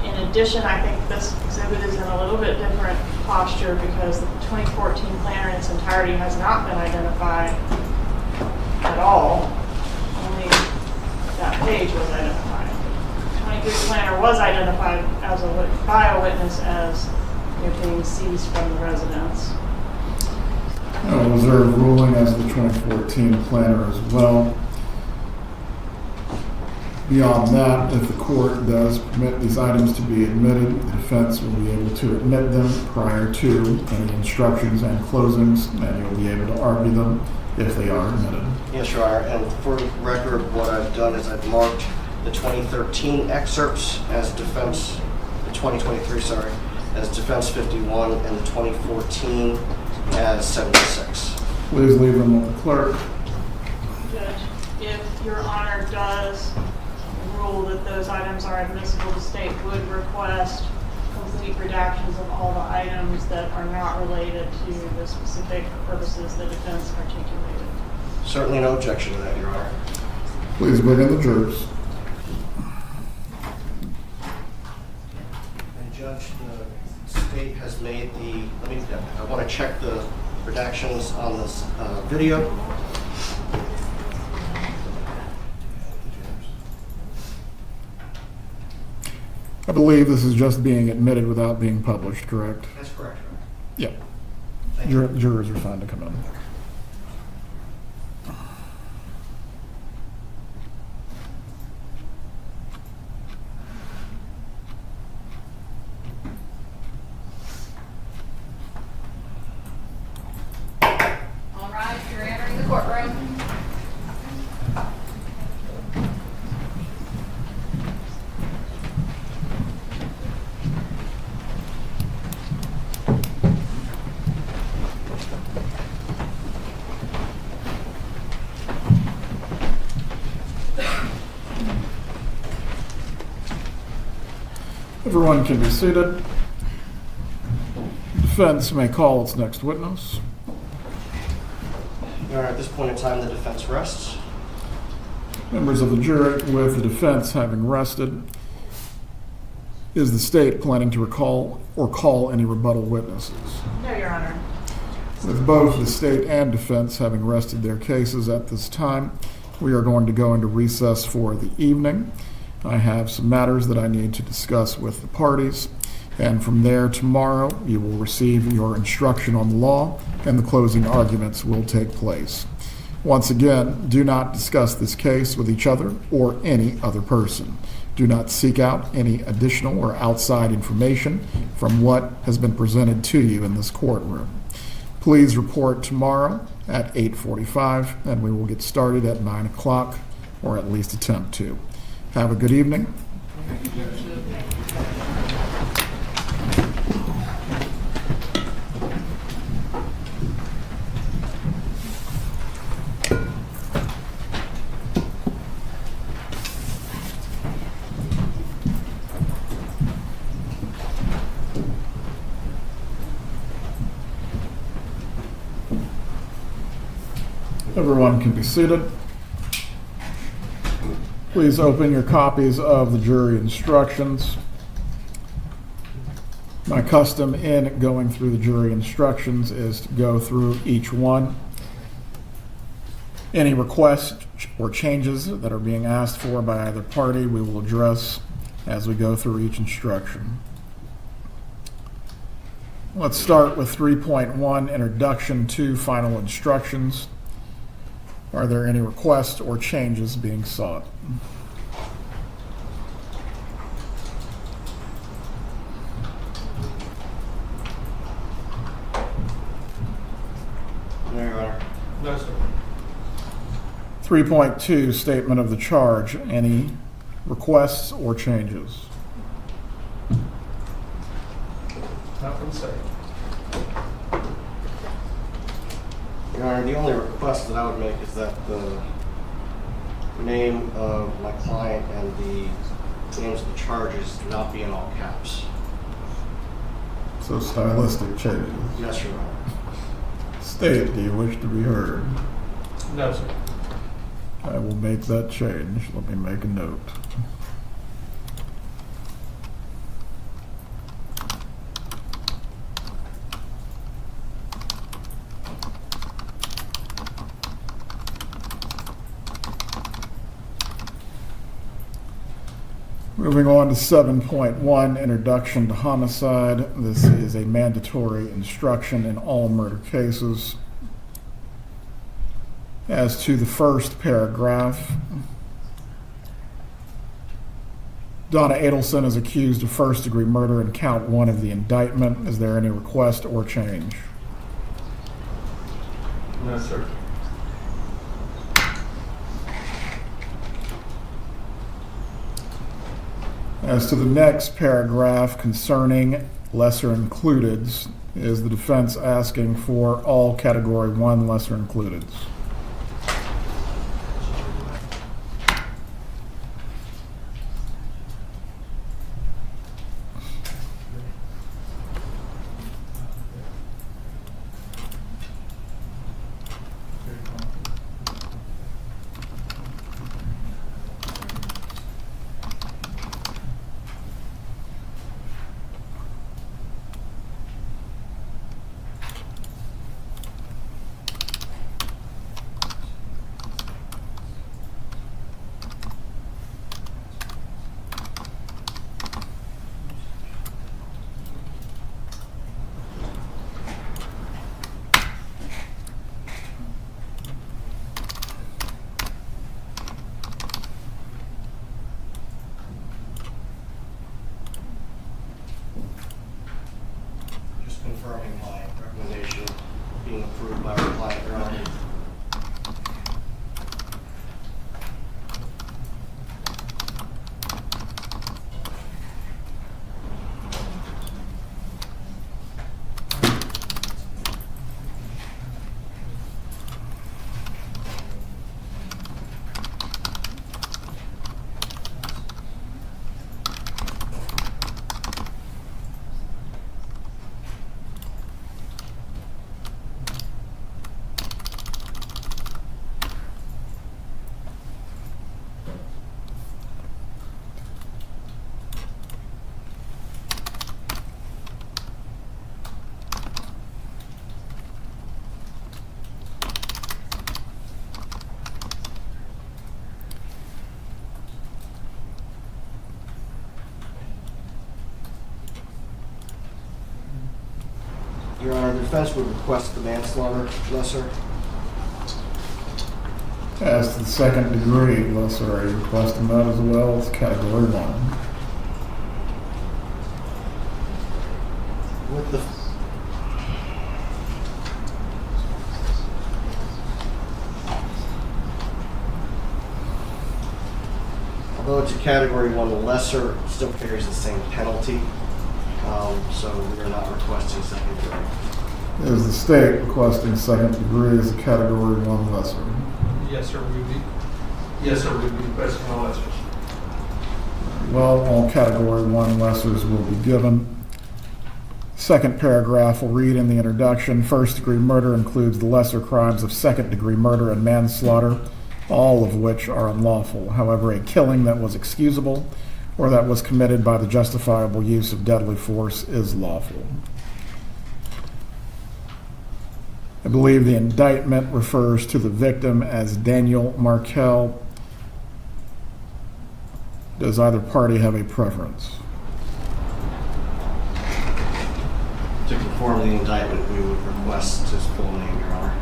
In addition, I think this exhibit is in a little bit different posture because the 2014 planner in its entirety has not been identified at all. Only that page was identified. The 23 planner was identified as by a witness as being seized from the residence. I'll reserve ruling as the 2014 planner as well. Beyond that, if the court does permit these items to be admitted, the defense will be able to admit them prior to any instructions and closings, and you'll be able to argue them if they are admitted. Yes, Your Honor. And for record, what I've done is I've marked the 2013 excerpts as defense, the 2023, sorry, as defense 51, and the 2014 as 76. Please leave them with the clerk. Judge, if Your Honor does rule that those items are admissible, the state would request complete redactions of all the items that are not related to the specific purposes the defense articulated. Certainly no objection to that, Your Honor. Please bring in the jurors. And Judge, the state has made I want to check the redactions on this video. I believe this is just being admitted without being published, correct? That's correct, Yeah. Your Honor. Jurors are fine to come in. All rise, you're entering the courtroom. Everyone can be seated. Defense may call its next witness. Your Honor, at this point in time, the defense rests. Members of the jury, with the defense having rested, is the state planning to recall or call any rebuttal witnesses? No, Your Honor. With both the state and defense having rested their cases at this time, we are going to go into recess for the evening. I have some matters that I need to discuss with the parties, and from there tomorrow you will receive your instruction on the law and the closing arguments will take place. Once again, do not discuss this case with each other or any other person. Do not seek out any additional or outside information from what has been presented to you in this courtroom. Please report tomorrow at 8:45 and we will get started at 9 o'clock, or at least attempt to. Have a good evening. Everyone can be seated. Please open your copies of the jury instructions. My custom in going through the jury instructions is to go through each one. Any requests or changes that are being asked for by either party, we will address as we go through each instruction. Let's start with 3.1, Introduction to Final Instructions. Are there any requests or changes being sought? No, Your Honor. No, sir. 3.2, Statement of the Charge. Any Requests or changes? Not from say. Your Honor, the only request that I would make is that the name of my client and the names of the charges do not be in all caps. So stylistic changes. Yes, Your Honor. State, do you wish to be heard? No, sir. I will make that change. Let me make a note. Moving on to 7.1, Introduction to Homicide. This is a mandatory instruction in all murder cases. As to the first paragraph, Donna Adelson is accused of first-degree murder in count 1 of the indictment. Is there any request or change? No, sir. As to the next paragraph concerning lesser includeds, is the defense asking for all Category 1 lesser includeds? Just confirming my recommendation being approved by our client, Your Honor. Your Honor, the defense would request the manslaughter lesser. As to the second degree lesser, are you requesting that as well as Category 1? With the although it's a Category 1, the lesser still carries the same penalty, so we are not requesting second degree. Is the state requesting second degree as a Category 1 lesser? Yes, sir, we'd be. Yes, sir, we'd be requesting all lessers. Well, all Category 1 lessers will be given. Second paragraph will read in the introduction, first-degree murder includes the lesser crimes of second-degree murder and manslaughter, all of which are unlawful. However, a killing that was excusable or that was committed by the justifiable use of deadly force is lawful. I believe the indictment refers to the victim as Daniel Markel. Does either party have a preference? To conform to the indictment, we would request his full name, Your Honor.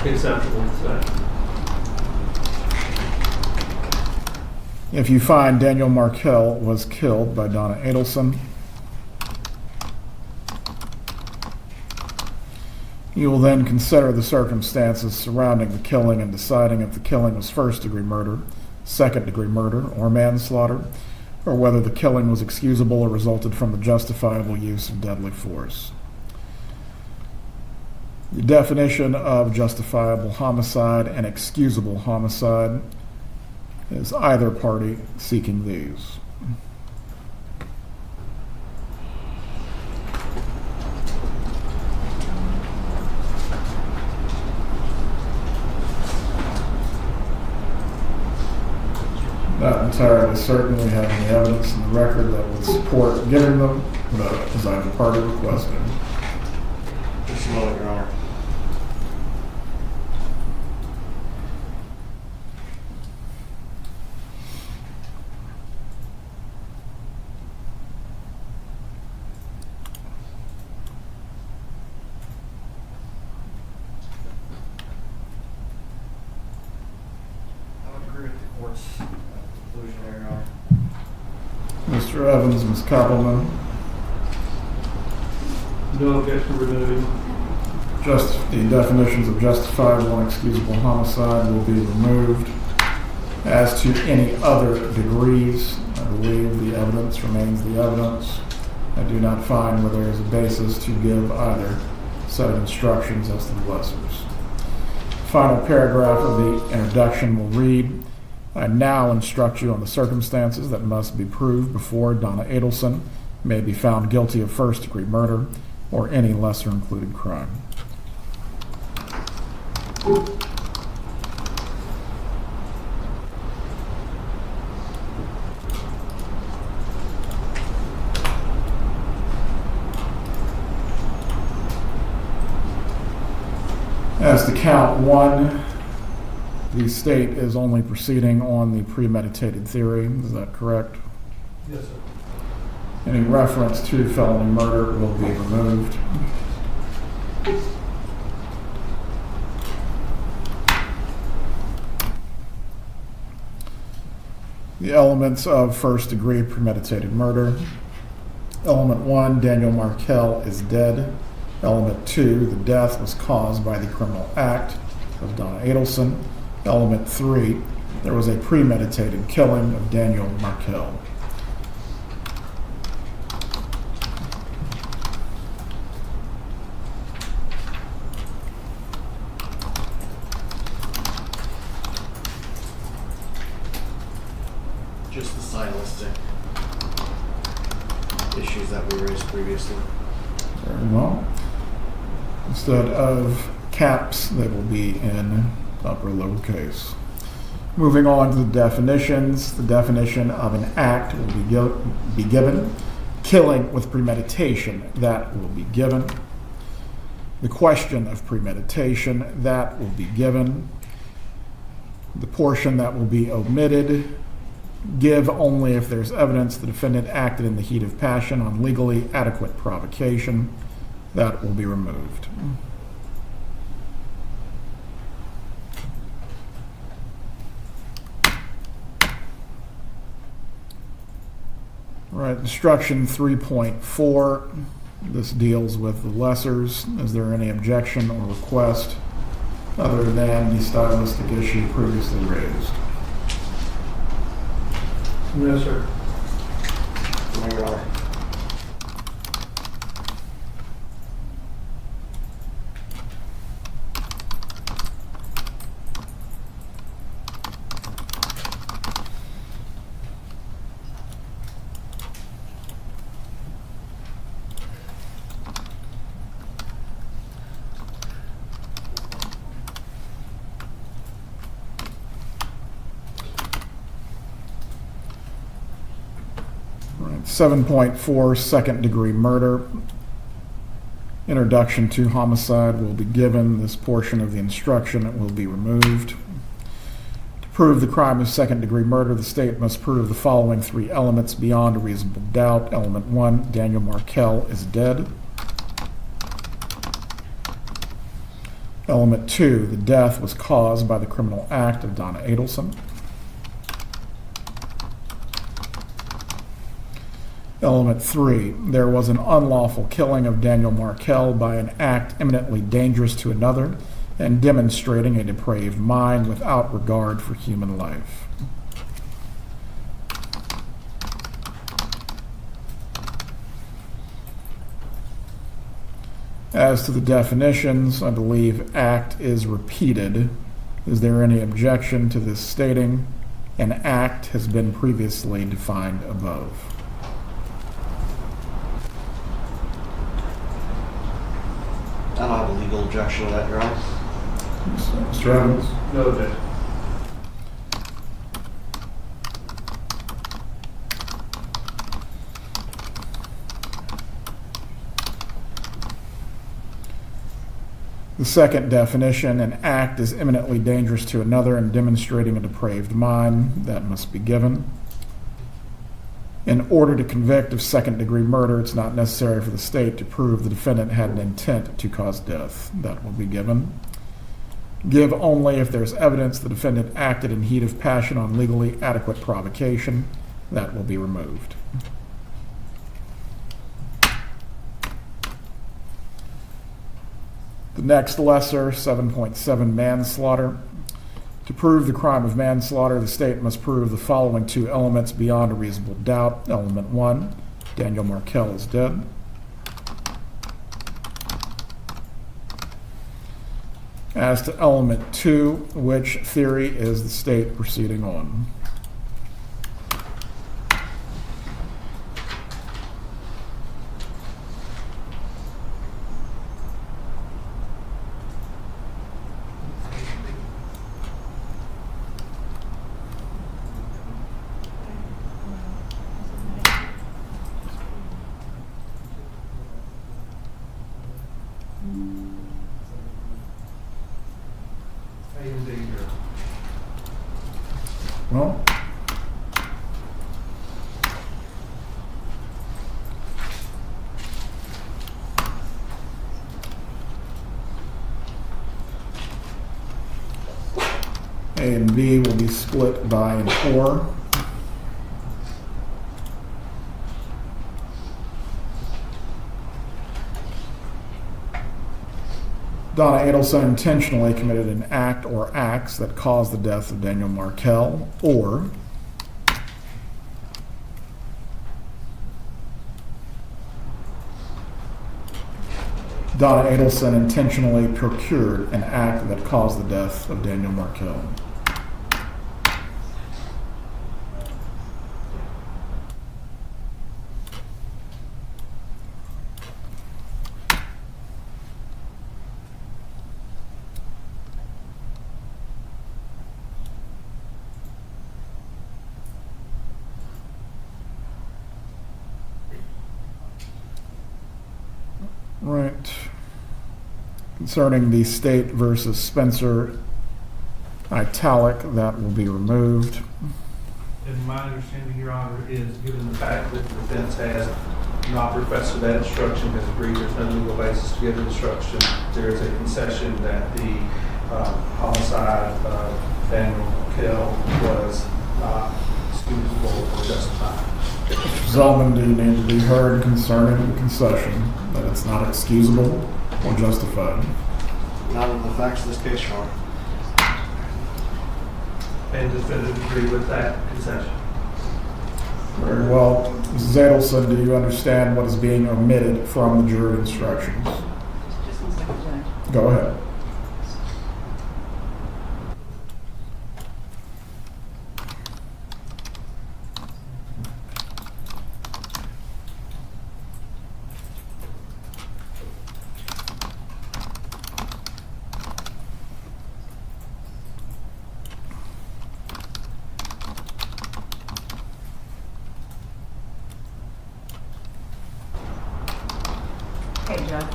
Acceptable to that. If you find Daniel Markel was killed by Donna Adelson, you will then consider the circumstances surrounding the killing and deciding if the killing was first-degree murder, second-degree murder, or manslaughter, or whether the killing was excusable or resulted from the justifiable use of deadly force. The definition of justifiable homicide and excusable homicide is either party seeking these. Not entirely certain we have any evidence in the record that would support giving them, but as either party requested. Just a moment, Your Honor. I would agree with the court's conclusion there, Your Honor. Mr. Evans, Ms. Koppelman, No objection removed. the definitions of justifiable and excusable homicide will be removed. As to any other degrees, I believe the evidence remains the evidence. I do not find where there is a basis to give either set of instructions as to the lessers. Final paragraph of the introduction will read, I now instruct you on the circumstances that must be proved before Donna Adelson may be found guilty of first-degree murder or any lesser included crime. As to count one, the state is only proceeding on the premeditated theory. Is that correct? Yes, sir. Any reference to felony murder will be removed. The elements of first-degree premeditated murder. Element 1, Daniel Markell is dead. Element 2, the death was caused by the criminal act of Donna Adelson. Element 3, there was a premeditated killing of Daniel Markell. Just the stylistic issues that we raised previously. Very well. Instead of caps, they will be in upper lowercase. Moving on to the definitions. The definition of an act will be given. Killing with premeditation, that will be given. The question of premeditation, that will be given. The portion that will be omitted, give only if there's evidence the defendant acted in the heat of passion on legally adequate provocation. That will be removed. All right, instruction 3.4. This deals with the lessers. Is there any objection or request other than the stylistic issue previously raised? No, sir. No, Your Honor. All right, 7.4, second-degree murder. Introduction to homicide will be given. This portion of the instruction will be removed. To prove the crime of second-degree murder, the state must prove the following three elements beyond a reasonable doubt. Element 1, Daniel Markell is dead. Element 2, the death was caused by the criminal act of Donna Adelson. Element 3, there was an unlawful killing of Daniel Markell by an act eminently dangerous to another and demonstrating a depraved mind without regard for human life. As to the definitions, I believe act is repeated. Is there any objection to this stating an act has been previously defined above? I don't have a legal objection to that, Your Honor. Mr. Evans? No objection. The second definition, an act is imminently dangerous to another and demonstrating a depraved mind. That must be given. In order to convict of second-degree murder, it's not necessary for the state to prove the defendant had an intent to cause death. That will be given. Give only if there's evidence the defendant acted in heat of passion on legally adequate provocation. That will be removed. The next lesser, 7.7 manslaughter. To prove the crime of manslaughter, the state must prove the following two elements beyond a reasonable doubt. Element 1, Daniel Markell is dead. As to element 2, which theory is the state proceeding on? A and D, Your Honor. Well, A and B will be split by and for. Donna Adelson intentionally committed an act or acts that caused the death of Daniel Markell, or Donna Adelson intentionally procured an act that caused the death of Daniel Markell. Right. Concerning the State versus Spencer italic, that will be removed. And my understanding, Your Honor, is given the fact that the defense has not requested that instruction, has agreed there's no legal basis to give the instruction, there is a concession that the homicide of Daniel Markell was not excusable or justified. Zellman, do you need to be heard concerning the concession that it's not excusable or justified? Not in the facts of this case, Your Honor. And does the defendant agree with that concession? Very well. Mrs. Adelson, do you understand what is being omitted from the jury instructions? Just 1 second, Judge. Go ahead. Okay, Judge.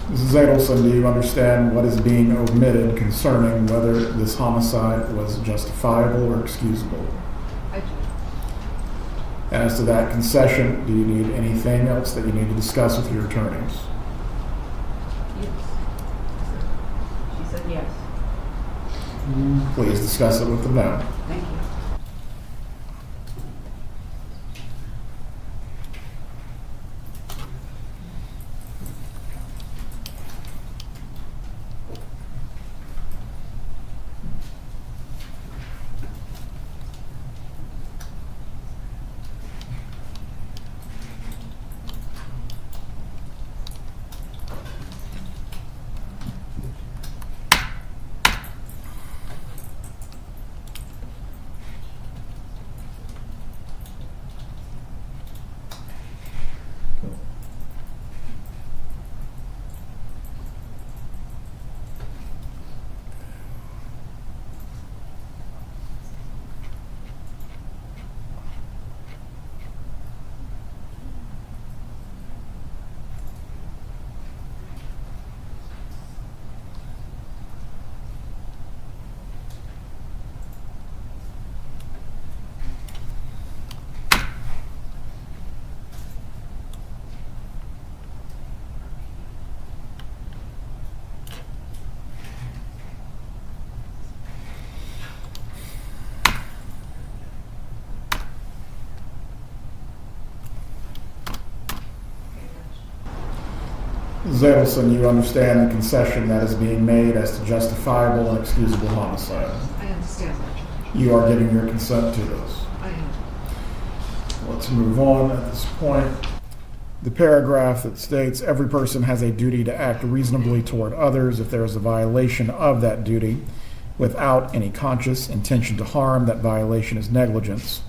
Mrs. Adelson, do you understand what is being omitted concerning whether this homicide was justifiable or excusable? I do. As to that concession, do you need anything else that you need to discuss with your attorneys? Yes. She said yes. Please discuss it with them now. Thank you. Adelson, you understand the concession that is being made as to justifiable and excusable homicide. I understand that, Judge. You are giving your consent to this. I am. Let's move on at this point. The paragraph that states every person has a duty to act reasonably toward others if there is a violation of that duty without any conscious intention to harm, that violation is negligence.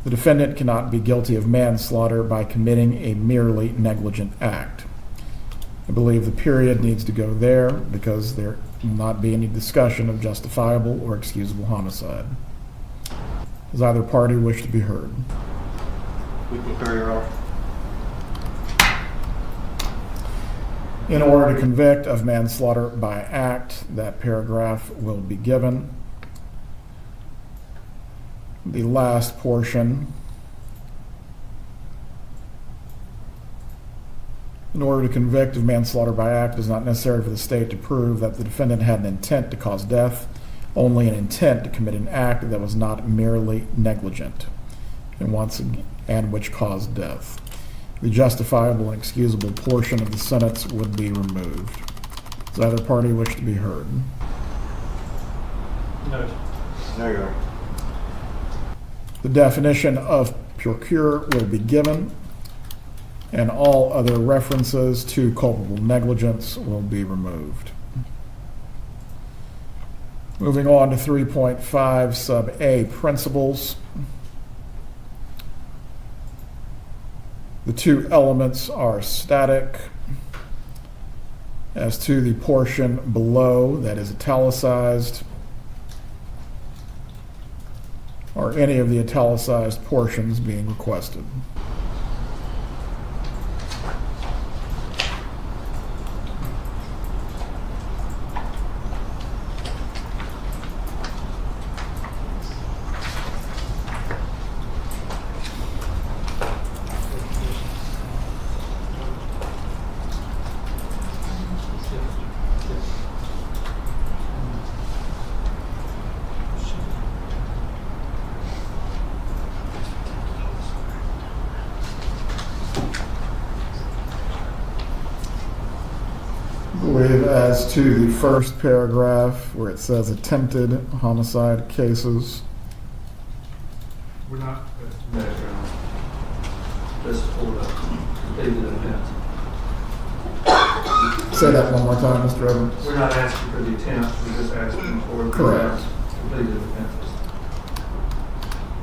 The defendant cannot be guilty of manslaughter by committing a merely negligent act. I believe the period needs to go there because there will not be any discussion of justifiable or excusable homicide. Does either party wish to be heard? We concur, Your Honor. In order to convict of manslaughter by act, that paragraph will be given. The last portion. In order to convict of manslaughter by act, it is not necessary for the state to prove that the defendant had an intent to cause death, only an intent to commit an act that was not merely negligent, and which caused death. The justifiable and excusable portion of the sentence would be removed. Does either party wish to be heard? No. No, Your Honor. The definition of procure will be given, and all other references to culpable negligence will be removed. Moving on to 3.5 sub A, principles. The two elements are static. As to the portion below that is italicized, or any of the italicized portions being requested. I believe as to the first paragraph where it says attempted homicide cases, We're not, no, Your Honor. This is for the completed offense. say that one more time, Mr. Evans. We're not asking for the attempt, we're just asking for the Correct. completed offenses.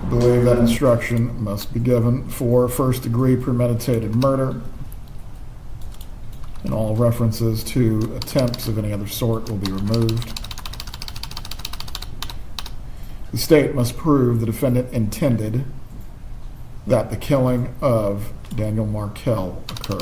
I believe that instruction must be given for first-degree premeditated murder, and all references to attempts of any other sort will be removed. The state must prove the defendant intended that the killing of Daniel Markell occur.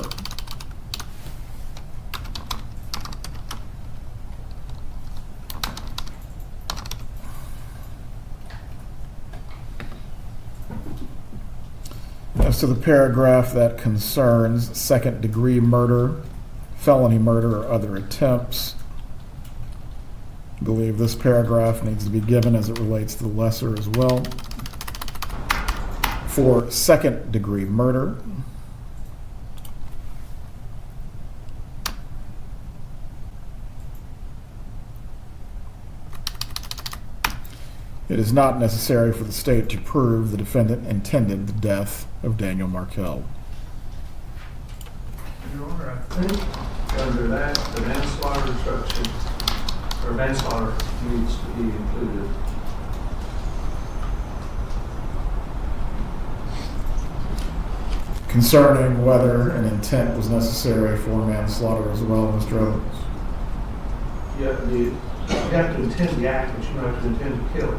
As to the paragraph that concerns second-degree murder, felony murder, or other attempts, I believe this paragraph needs to be given as it relates to the lesser as well. For second-degree murder, it is not necessary for the state to prove the defendant intended the death of Daniel Markell. Your Honor, I think under that, the manslaughter instruction, or manslaughter needs to be included. Concerning whether an intent was necessary for manslaughter as well, Mr. Evans. You have to intend the act, but you don't have to intend to kill.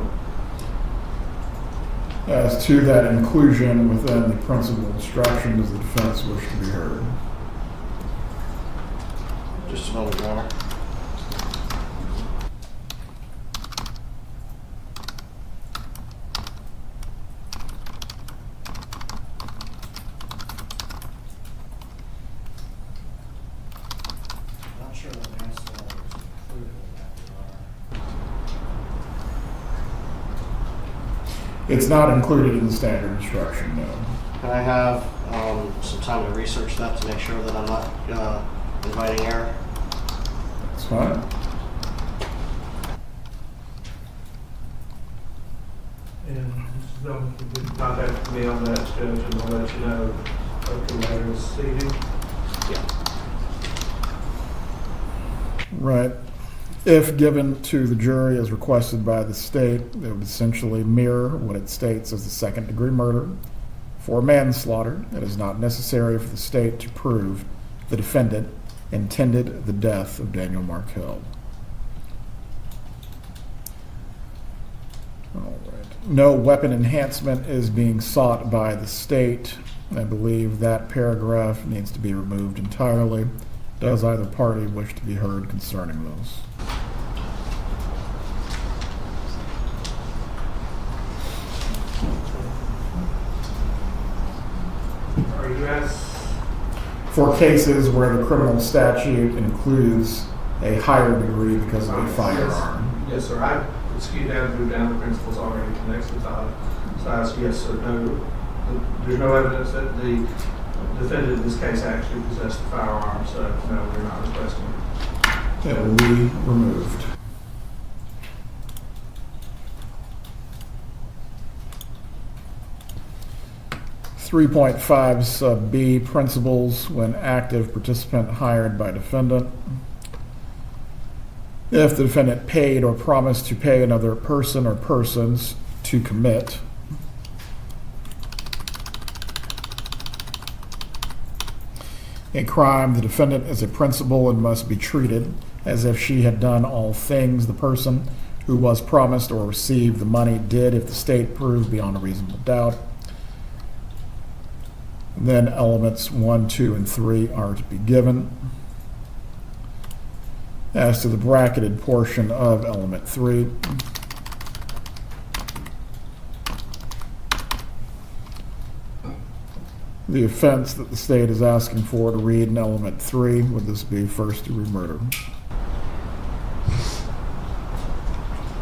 As to that inclusion within the principal instruction, does the defense wish to be heard? Just a moment, Your Honor. Not sure that manslaughter is included in that, Your Honor. It's not included in the standard instruction, no. Can I have some time to research that to make sure that I'm not inviting error. That's fine. And Mrs. Dillon, if you could contact me on that, Judge, and I'll let you know what the matter is seating. Right. If given to the jury as requested by the state, it would essentially mirror what it states as the second-degree murder. For manslaughter, it is not necessary for the state to prove the defendant intended the death of Daniel Markell. All right. No weapon enhancement is being sought by the state. I believe that paragraph needs to be removed entirely. Does either party wish to be heard concerning those? Are you asked? For cases where the criminal statute includes a higher degree because of a firearm. Yes, sir. I would skew down, move down the principles already connected to size. Yes, sir. No, there's no evidence that the defendant in this case actually possessed the firearm, so no, we're not requesting it. It will be removed. .5 sub B, principles when active participant hired by defendant. If the defendant paid or promised to pay another person or persons to commit a crime, the defendant is a principal and must be treated as if she had done all things the person who was promised or received the money did if the state proves beyond a reasonable doubt. Then elements 1, 2, and 3 are to be given. As to the bracketed portion of element 3, the offense that the state is asking for to read in element 3, would this be first-degree murder?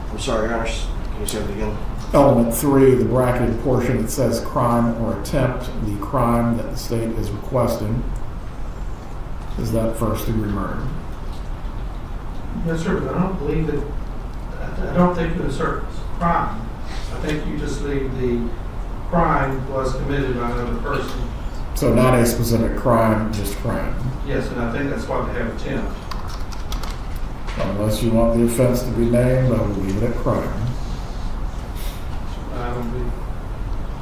I'm sorry, Your Honor, can you say it again? Element 3, the bracketed portion, it says crime or attempt. The crime that the state is requesting, is that first-degree murder? Yes, sir, but I don't believe that, I don't think you insert crime. I think you just leave the crime was committed by another person. So not a specific crime, just crime. Yes, and I think that's why they have attempt. Unless you want the offense to be named, I will leave it at crime. I don't believe,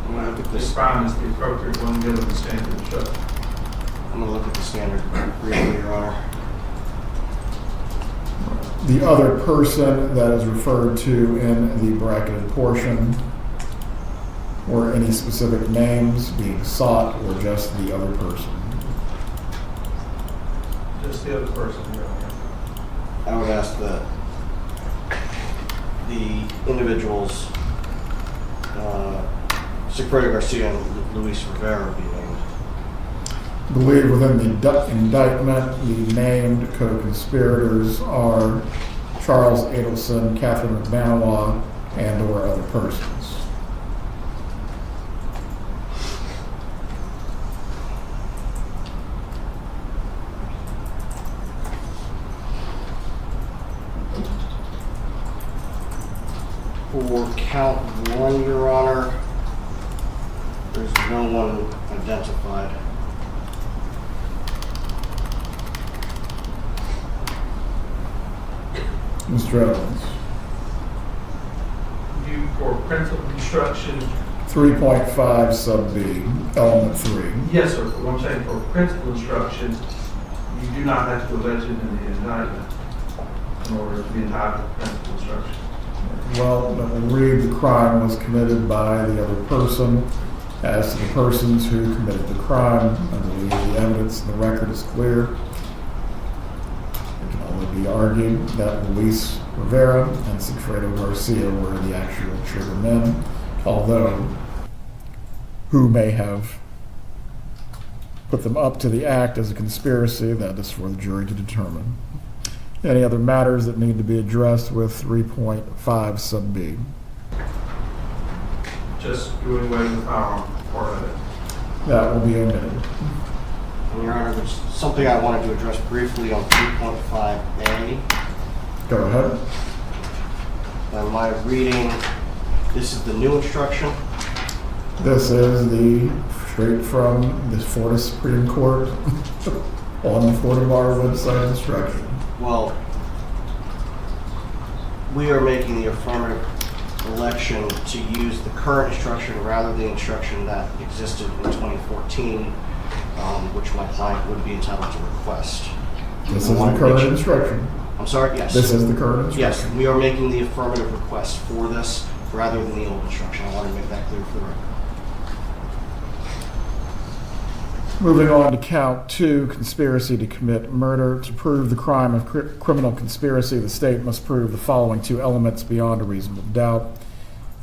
I'm gonna look at this this. crime is the appropriate one given the standard instruction. I'm gonna look at the standard briefly, Your Honor. The other person that is referred to in the bracketed portion, or any specific names being sought, or just the other person? Just the other person, Your Honor. I would ask that the individuals, Secretary Garcia and Luis Rivera be named. I believe within the indictment, the named co-conspirators are Charles Adelson, Catherine McManawa, and or other persons. For count 1, Your Honor, there's no one identified. Mr. Evans. You, for principal instruction, 3.5 sub B, element 3. yes, sir, for one thing, for principal instruction, you do not have to allege it in the indictment in order to be entitled to principal instruction. Well, let me read the crime was committed by the other person. As to the persons who committed the crime, I believe the evidence in the record is clear. It can only be argued that Luis Rivera and Sigfredo Garcia were the actual trigger men, although who may have put them up to the act as a conspiracy, that is for the jury to determine. Any other matters that need to be addressed with 3.5 sub B? Just doing away with the firearm part of it. That will be omitted. And Your Honor, there's something I wanted to address briefly on 3.5A. Go ahead. By my reading, this is the new instruction. This is the straight from the Florida Supreme Court on the Florida Bar website instruction. Well, we are making the affirmative election to use the current instruction rather than the instruction that existed in 2014, which my client would be entitled to request. This is the current instruction. I'm sorry, yes. This is the current instruction. Yes, we are making the affirmative request for this rather than the old instruction. I want to make that clear for the record. Moving on to count 2, conspiracy to commit murder. To prove the crime of criminal conspiracy, the state must prove the following 2 elements beyond a reasonable doubt.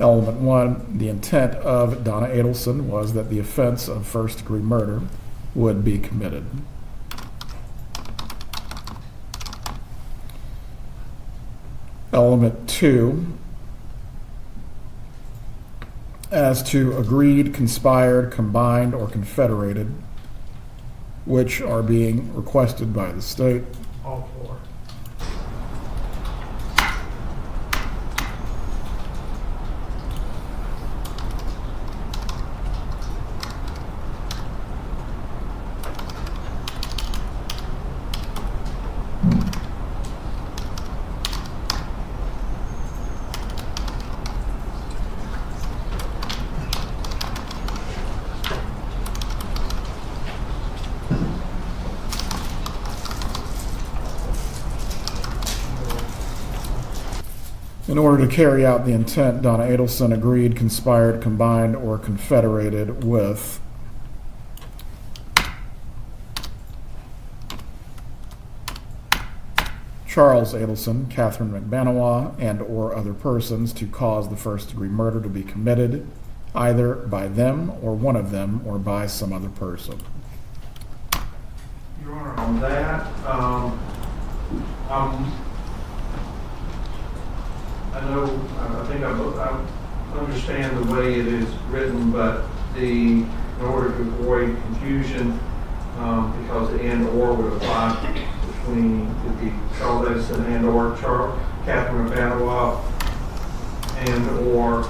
Element 1, the intent of Donna Adelson was that the offense of first-degree murder would be committed. Element 2, as to agreed, conspired, combined, or confederated, which are being requested by the state. All four. In order to carry out the intent, Donna Adelson agreed, conspired, combined, or confederated with Charles Adelson, Catherine McBanawa, and or other persons to cause the first-degree murder to be committed, either by them or one of them, or by some other person. Your Honor, on that, I think I understand the way it is written, but in order to avoid confusion, because the and or would apply between the Charles Edison and or Catherine McBanawa and or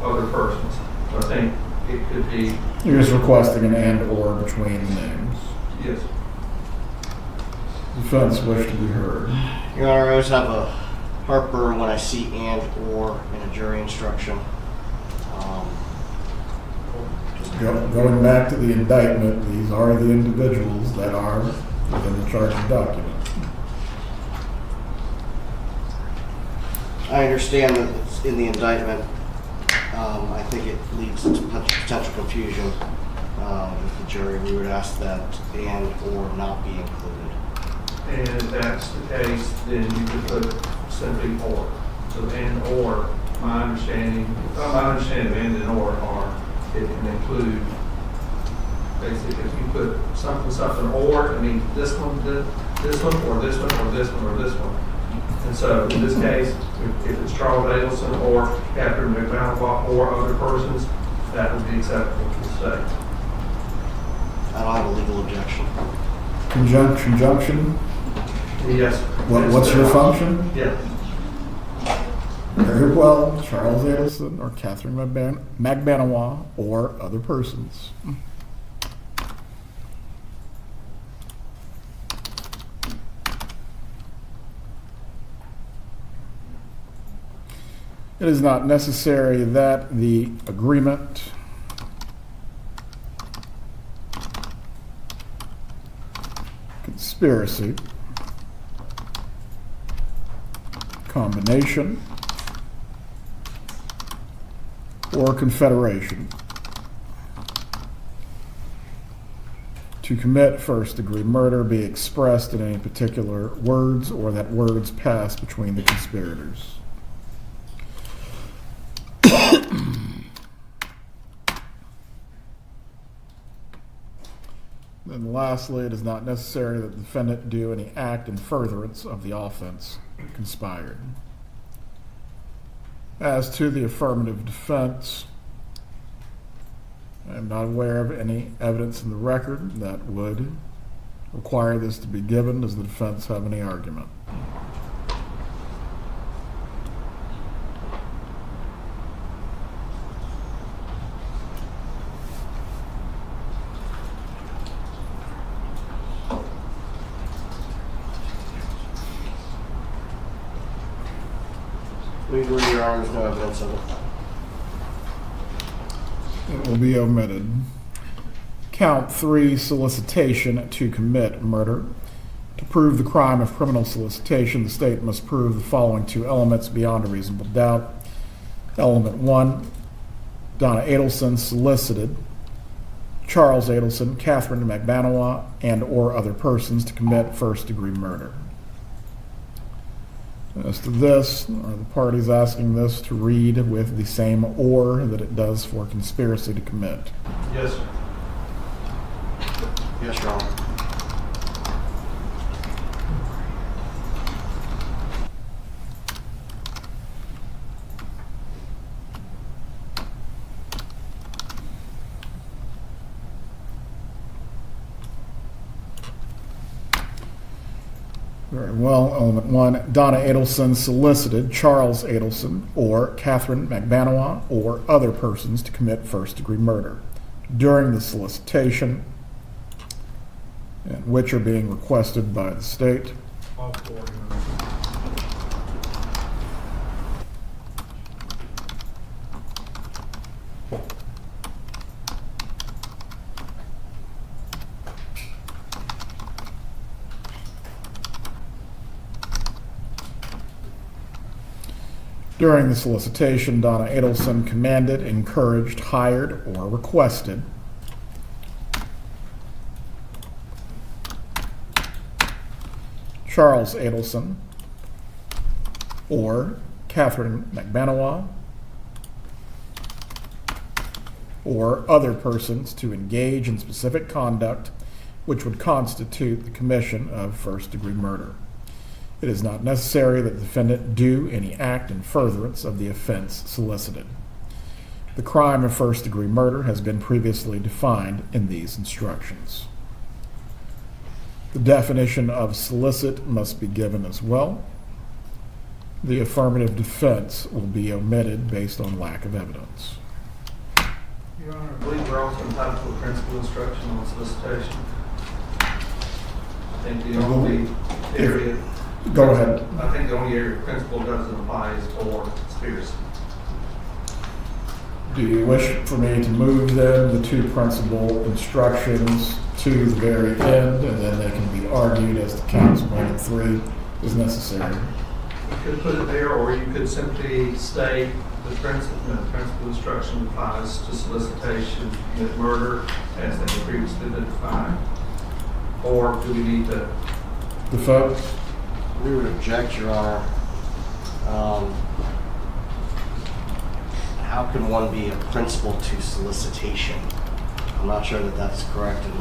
other persons. So I think it could be. You're just requesting an and or between the names. Yes. Defense wish to be heard. Your Honor, I always have a heartburn when I see and or in a jury instruction. Going back to the indictment, these are the individuals that are within the charging document. I understand that it's in the indictment. I think it leads to potential confusion with the jury. We would ask that and or not be included. And if that's the case, then you could put simply or. So and or, my understanding of and or are, it can include, basically, if you put something or, I mean, this one, or this one, or this one, or this one. And so in this case, if it's Charles Adelson or Catherine McBanawa or other persons, that would be acceptable to the state. I don't have a legal objection. Conjunction? Yes. What's your function? Yeah. Very well, Charles Adelson or Catherine McBanawa or other persons. It is not necessary that the agreement conspiracy, combination, or confederation to commit first-degree murder be expressed in any particular words, or that words pass between the conspirators. And lastly, it is not necessary that the defendant do any act in furtherance of the offense conspired. As to the affirmative defense, am not aware of any evidence in the record that would require this to be given. Does the defense have any argument? Legally, Your Honor, there's no evidence of it. It will be omitted. Count 3, solicitation to commit murder. To prove the crime of criminal solicitation, the state must prove the following 2 elements beyond a reasonable doubt. Element 1, Donna Adelson solicited Charles Adelson, Catherine McBanois, and or other persons to commit first-degree murder. As to this, are the parties asking this to read with the same or that it does for conspiracy to commit? Yes, sir. Yes, Your Honor. Very well. Element 1, Donna Adelson solicited Charles Adelson or Catherine McBanois or other persons to commit first-degree murder during the solicitation, and which are being requested by the state. All 4, Your Honor. During the solicitation, Donna Adelson commanded, encouraged, hired, or requested Charles Adelson or Catherine McBanois or other persons to engage in specific conduct which would constitute the commission of first-degree murder. It is not necessary that the defendant do any act in furtherance of the offense solicited. The crime of first-degree murder has been previously defined in these instructions. The definition of solicit must be given as well. The affirmative defense will be omitted based on lack of evidence. Your Honor, I believe we're also entitled to a principal instruction on solicitation. I think the only area... Go ahead. I think the only area principle doesn't apply is for conspiracy. Do you wish for me to move then the 2 principal instructions to the very end, and then they can be argued as to counts 1 and 3 is necessary? You could put it there, or you could simply state the principal instruction applies to solicitation with murder as they have previously been defined. Or do we need to... The folks? We would object, Your Honor. How can one be a principal to solicitation? I'm not sure that that's correct. And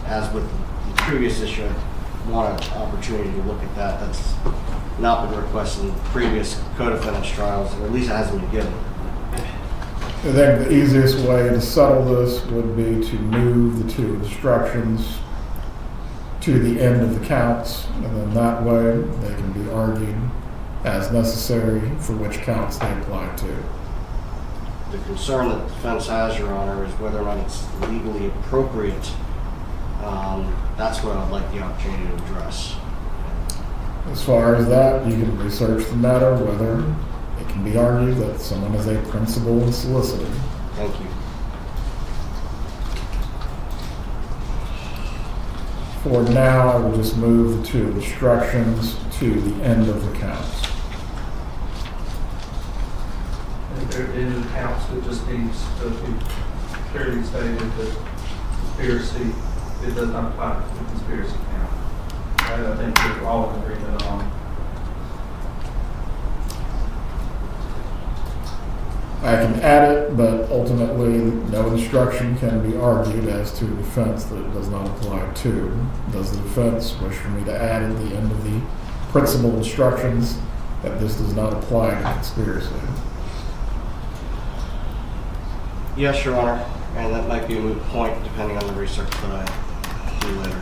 as with the previous issue, I want an opportunity to look at that. That's not been requested in previous co-defendants trials, or at least it hasn't been given. I think the easiest way to settle this would be to move the 2 instructions to the end of the counts, and then that way they can be argued as necessary for which counts they apply to. The concern that the defense has, Your Honor, is whether or not it's legally appropriate. That's what I'd like the opportunity to address. As far as that, you can research the matter whether it can be argued that someone is a principal and solicitor. Thank you. For now, I will just move the 2 instructions to the end of the counts. In the counts, it just needs to be clearly stated that conspiracy, it does not apply to the conspiracy count. That I think we're all in agreement on. I can add it, but ultimately no instruction can be argued as to a defense that it does not apply to. Does the defense wish for me to add at the end of the principal instructions that this does not apply to conspiracy? Yes, Your Honor. And that might be a moot point depending on the research that I do later.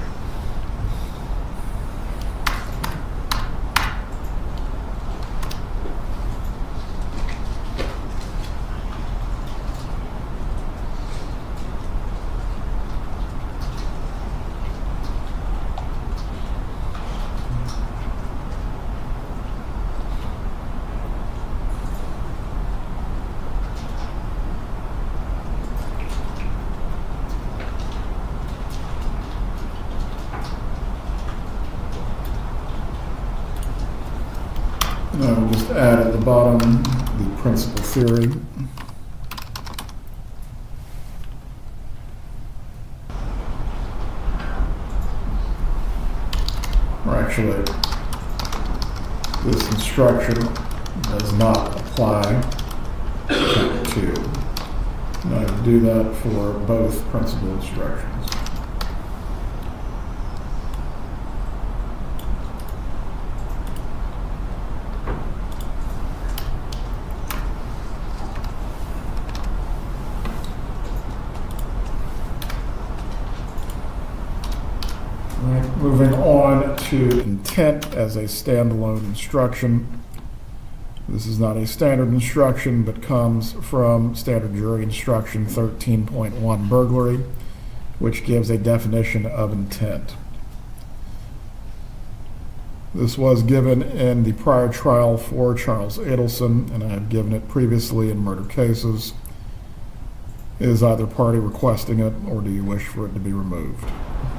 And I will just add at the bottom the principal theory. Or actually, this instruction does not apply to. And I will do that for both principal instructions. Right, moving on to intent as a standalone instruction. This is not a standard instruction, but comes from standard jury instruction 13.1 burglary, which gives a definition of intent. This was given in the prior trial for Charles Adelson, and I have given it previously in murder cases. Is either party requesting it, or do you wish for it to be removed?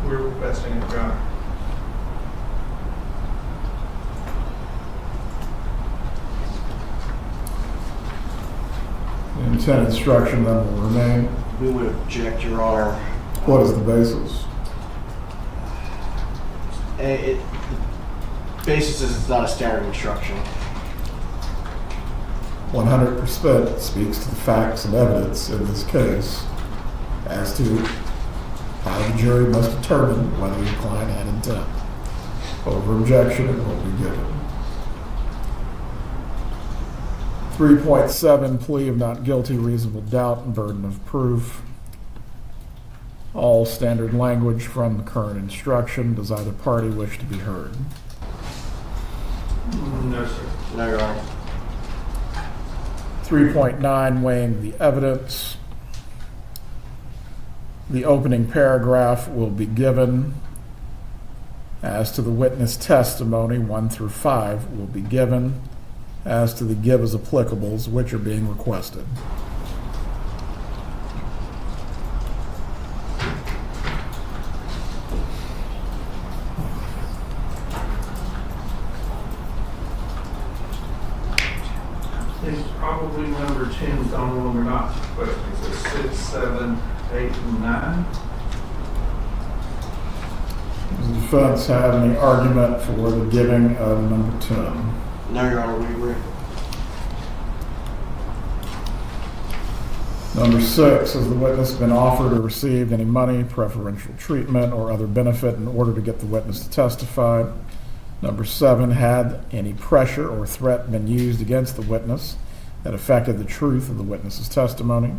We're requesting it, Your Honor. The intent instruction then will remain. We would object, Your Honor. What is the basis? The basis is it's not a standard instruction. 100% speaks to the facts and evidence in this case as to how the jury must determine whether your client had intent. Over objection, it will be given. 3.7, plea of not guilty, reasonable doubt, and burden of proof. All standard language from the current instruction. Does either party wish to be heard? No, sir. No, Your Honor. 3.9, weighing the evidence. The opening paragraph will be given. As to the witness testimony, 1 through 5 will be given. As to the give as applicables, which are being requested. It's probably number 10, on one or not, but it's 6, 7, 8, and 9. Does the defense have any argument for the giving of number 10? No, Your Honor, we agree. Number 6, has the witness been offered or received any money, preferential treatment, or other benefit in order to get the witness to testify? Number 7, had any pressure or threat been used against the witness that affected the truth of the witness's testimony?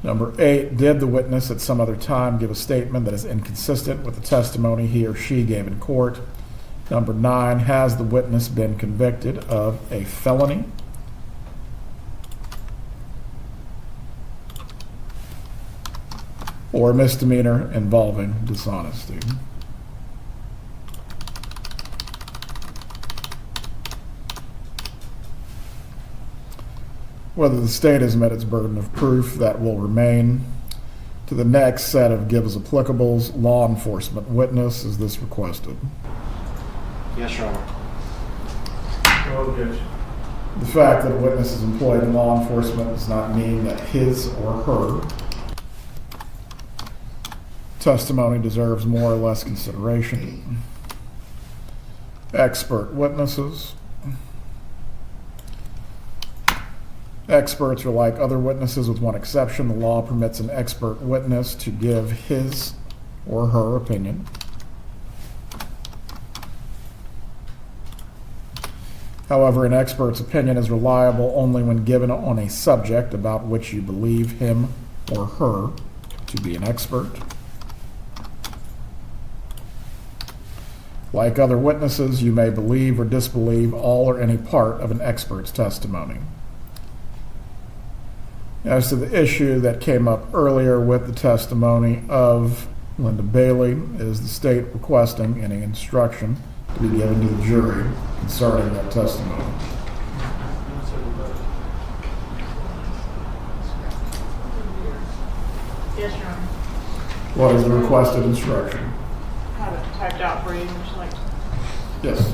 Number 8, did the witness at some other time give a statement that is inconsistent with the testimony he or she gave in court? Number 9, has the witness been convicted of a felony? Or misdemeanor involving dishonesty? Whether the state has met its burden of proof, that will remain. To the next set of give as applicables, law enforcement witness, is this requested? Yes, Your Honor. No objection. The fact that a witness is employed in law enforcement does not mean that his or her testimony deserves more or less consideration. Expert witnesses. Experts are like other witnesses with one exception. The law permits an expert witness to give his or her opinion. However, an expert's opinion is reliable only when given on a subject about which you believe him or her to be an expert. Like other witnesses, you may believe or disbelieve all or any part of an expert's testimony. As to the issue that came up earlier with the testimony of Linda Bailey, is the state requesting any instruction to be given to the jury concerning that testimony? Yes, Your Honor. What is the requested instruction? Have it typed out for you, would you like to? Yes.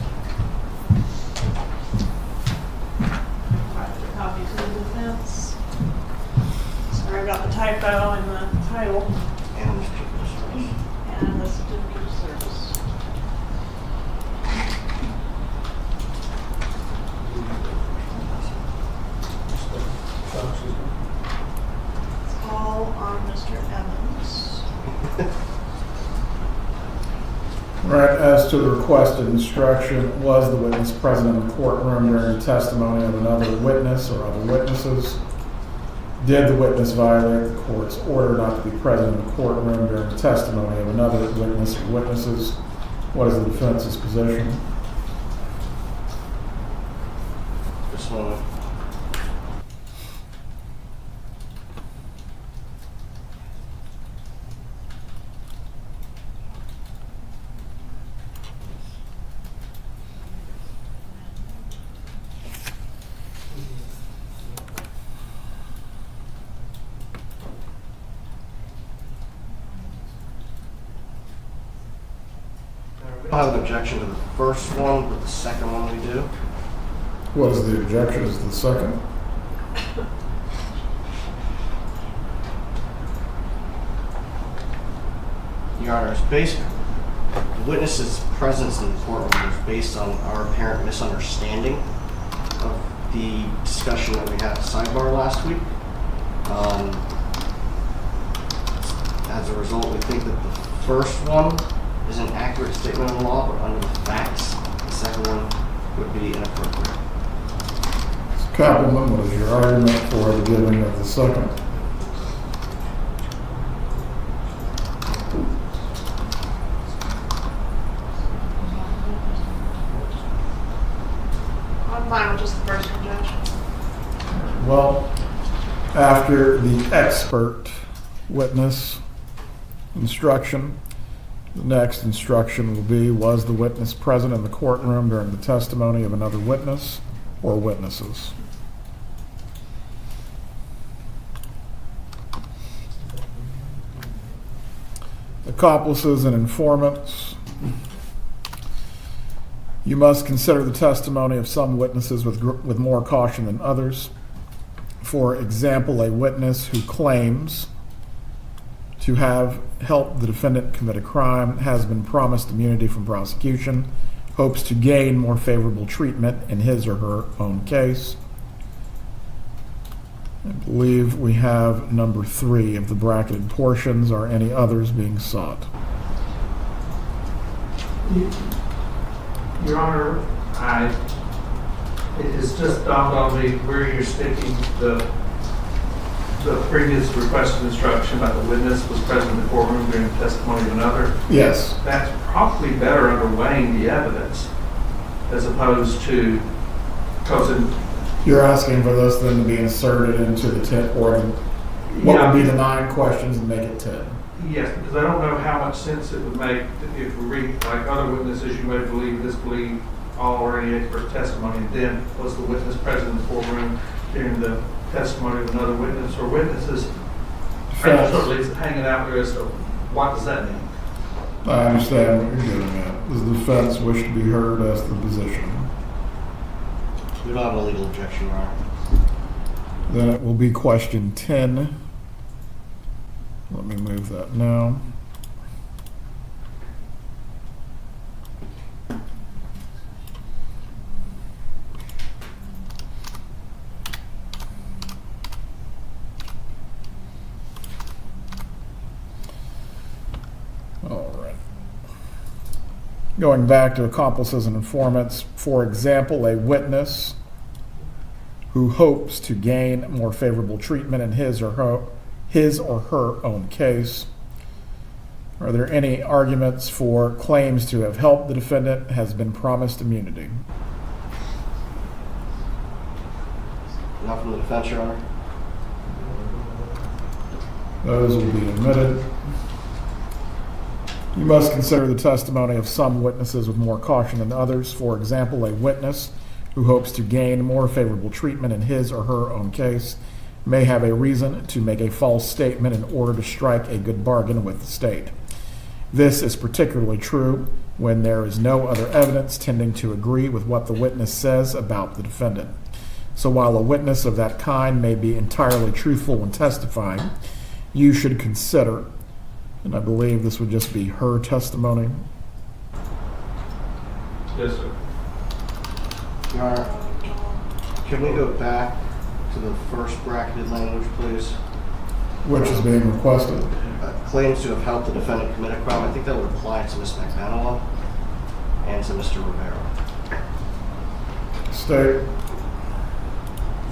Copy to the defense. Sorry about the typo in the title And Mr. Commissioners. and the certificate of service. It's all on Mr. Evans. Right, as to the requested instruction, was the witness present in the courtroom during the testimony of another witness or other witnesses? Did the witness violate the court's order not to be present in the courtroom during the testimony of another witness or witnesses? What is the defense's position? Just a moment. We don't have an objection to the first one, but the second one we do. What is the objection? Is the second? Your Honor, it's based, the witness's presence in the courtroom was based on our apparent misunderstanding of the discussion that we had at sidebar last week. As a result, we think that the first one is an accurate statement of the law, but under the facts, the second one would be inappropriate. Mr. Kappelman, what is your argument for the giving of the second? I'm fine with just the first one, Judge. Well, after the expert witness instruction, the next instruction will be, was the witness present in the courtroom during the testimony of another witness or witnesses? Accomplices and informants. You must consider the testimony of some witnesses with more caution than others. For example, a witness who claims to have helped the defendant commit a crime, has been promised immunity from prosecution, hopes to gain more favorable treatment in his or her own case. I believe we have number 3 of the bracketed portions. Are any others being sought? Your Honor, it has just dawned on me where you're sticking the previous requested instruction about the witness was present in the courtroom during the testimony of another. Yes. That's probably better under weighing the evidence as opposed to, because You're asking for this then to be inserted into the 10, or what would be the 9 questions and make it 10? yes, because I don't know how much sense it would make if we read, like other witnesses, you may believe, disbelieve all or any expert testimony, and then was the witness present in the courtroom during the testimony of another witness or witnesses. False. Sort of leaves it hanging out there as to what does that mean? I understand what you're getting at. Does the defense wish to be heard as to the position? We don't have a legal objection, Your Honor. Then it will be question 10. Let me move that now. All right. Going back to accomplices and informants, for example, a witness who hopes to gain more favorable treatment in his or his or her own case. Are there any arguments for claims to have helped the defendant has been promised immunity? Not from the defense, Your Honor. Those will be admitted. You must consider the testimony of some witnesses with more caution than others. For example, a witness who hopes to gain more favorable treatment in his or her own case may have a reason to make a false statement in order to strike a good bargain with the state. This is particularly true when there is no other evidence tending to agree with what the witness says about the defendant. So while a witness of that kind may be entirely truthful when testifying, you should consider, and I believe this would just be her testimony. Yes, sir. Your Honor, can we go back to the first bracketed language, please? Which is being requested. Claims to have helped the defendant commit a crime. I think that would apply to Ms. McManila and to Mr. Rivera. State.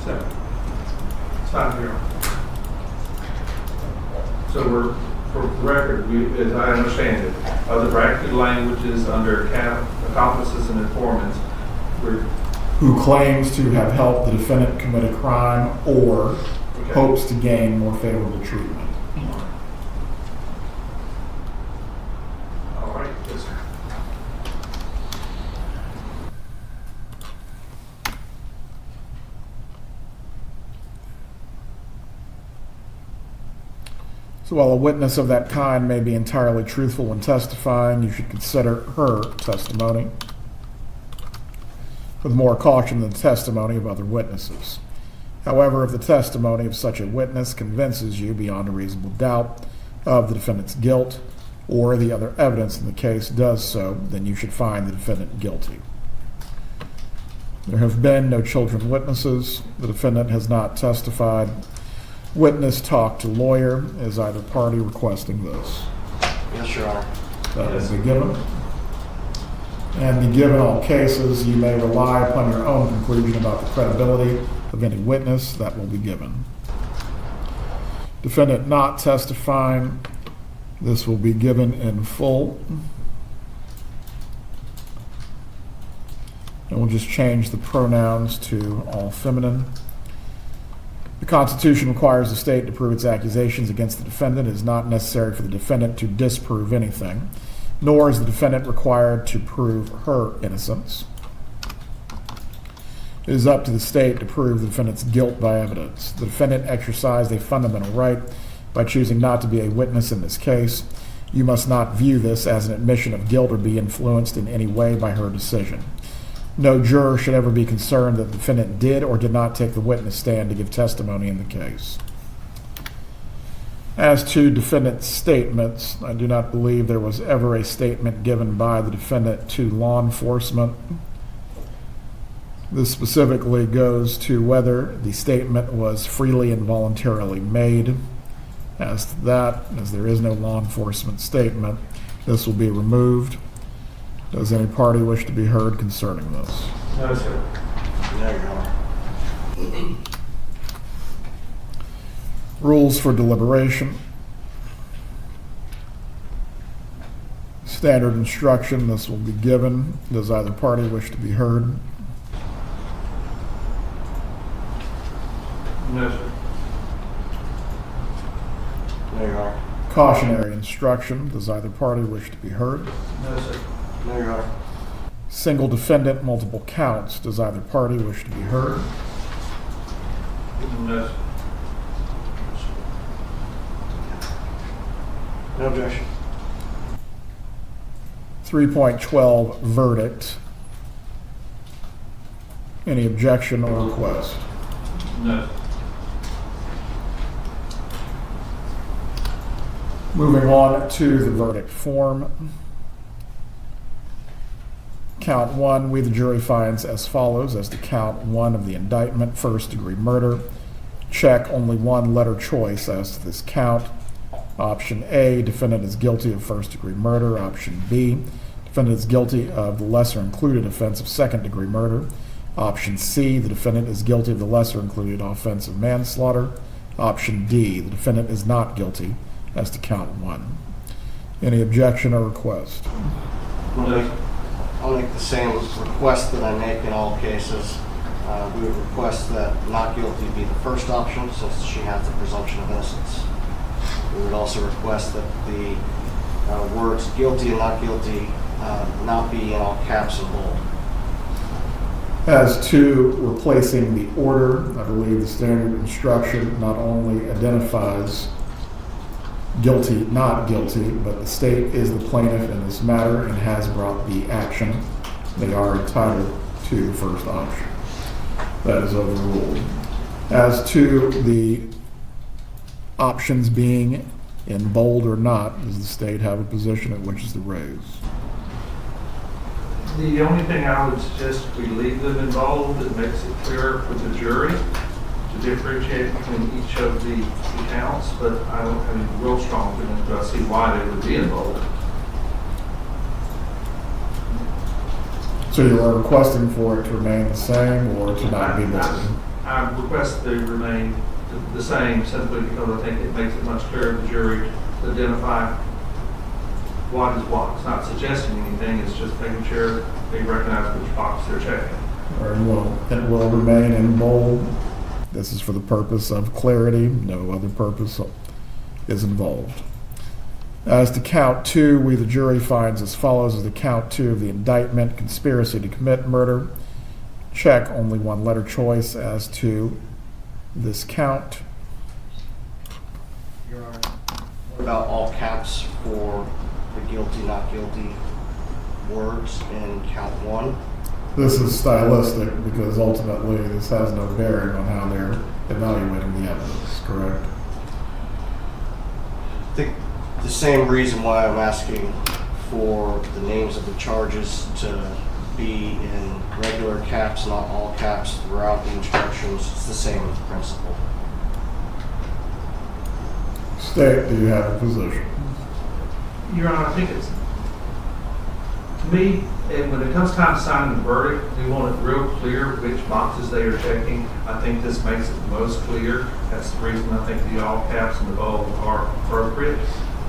Second. It's time here. So we're, for the record, as I understand it, the bracketed languages under accomplices and informants, Who claims to have helped the defendant commit a crime or hopes to gain more favorable treatment. all right, yes, sir. So while a witness of that kind may be entirely truthful when testifying, you should consider her testimony with more caution than the testimony of other witnesses. However, if the testimony of such a witness convinces you beyond a reasonable doubt of the defendant's guilt, or the other evidence in the case does so, then you should find the defendant guilty. There have been no children witnesses. The defendant has not testified. Witness talked to lawyer. Is either party requesting this? Yes, Your Honor. That will be given. And be given all cases, you may rely upon your own conclusion about the credibility of any witness. That will be given. Defendant not testifying. This will be given in full. And we'll just change the pronouns to all feminine. The Constitution requires the state to prove its accusations against the defendant. It is not necessary for the defendant to disprove anything, nor is the defendant required to prove her innocence. It is up to the state to prove the defendant's guilt by evidence. The defendant exercised a fundamental right by choosing not to be a witness in this case. You must not view this as an admission of guilt or be influenced in any way by her decision. No juror should ever be concerned that the defendant did or did not take the witness stand to give testimony in the case. As to defendant's statements, I do not believe there was ever a statement given by the defendant to law enforcement. This specifically goes to whether the statement was freely and voluntarily made. As to that, as there is no law enforcement statement, this will be removed. Does any party wish to be heard concerning this? No, sir. No, Your Honor. Rules for deliberation. Standard instruction, this will be given. Does either party wish to be heard? No, sir. No, Your Honor. Cautionary instruction, does either party wish to be heard? No, sir. No, Your Honor. Single defendant, multiple counts, does either party wish to be heard? No, sir. No objection. 3.12 verdict. Any objection or request? No. Moving on to the verdict form. Count 1, we the jury finds as follows. As to count 1 of the indictment, first-degree murder. Check only one letter choice as to this count. Option A, defendant is guilty of first-degree murder. Option B, defendant is guilty of the lesser-included offense of second-degree murder. Option C, the defendant is guilty of the lesser-included offense of manslaughter. Option D, the defendant is not guilty as to count 1. Any objection or request? I'll make the same request that I make in all cases. We would request that not guilty be the first option, since she has the presumption of innocence. We would also request that the words guilty and not guilty not be in all caps and bold. As to replacing the order, I believe the standard instruction not only identifies guilty, not guilty, but the state is the plaintiff in this matter and has brought the action. They are entitled to the first option. That is overruled. As to the options being in bold or not, does the state have a position at which is the raise? The only thing I would suggest we leave them in bold that makes it clearer for the jury to differentiate between each of the counts, but I don't have any real strong feelings, but I see why they would be in bold. So you are requesting for it to remain the same or to not be bold? I request they remain the same simply because I think it makes it much clearer to the jury to identify what is what. It's not suggesting anything, it's just making sure they recognize which box they're checking. Very well. It will remain in bold. This is for the purpose of clarity. No other purpose is involved. As to count 2, we, the jury, finds as follows: as the count 2 of the indictment, conspiracy to commit murder. Check, only one letter choice as to this count. Your Honor, what about all caps for the guilty, not guilty words in count 1? This is stylistic because ultimately this has no bearing on how they're evaluating the evidence, correct? I think the same reason why I'm asking for the names of the charges to be in regular caps, not all caps, throughout the instructions. It's the same principle. State, do you have a position? Your Honor, I think it's, to me, and when it comes time to sign the verdict, we want it real clear which boxes they are checking. I think this makes it the most clear. That's the reason I think the all caps and the bold are appropriate.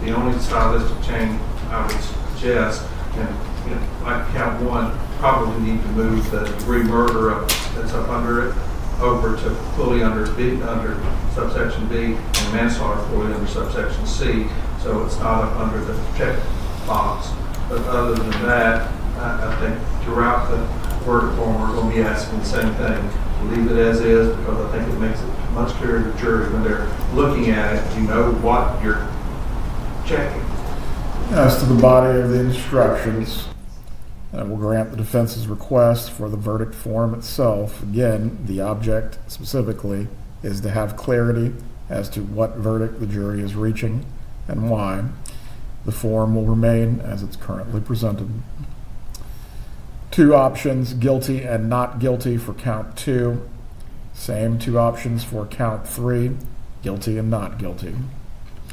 The only stylistic change I would suggest, and like count 1, probably need to move the degree murder that's up under it over to fully under subsection B, and manslaughter fully under subsection C, so it's not up under the check box. But other than that, I think throughout the verdict form we're going to be asking the same thing. Leave it as is, because I think it makes it much clearer to the jury when they're looking at it. You know what you're checking. As to the body of the instructions, we'll grant the defense's request for the verdict form itself. Again, the object specifically is to have clarity as to what verdict the jury is reaching and why. The form will remain as it's currently presented. 2 options, guilty and not guilty for count 2. Same 2 options for count 3, guilty and not guilty.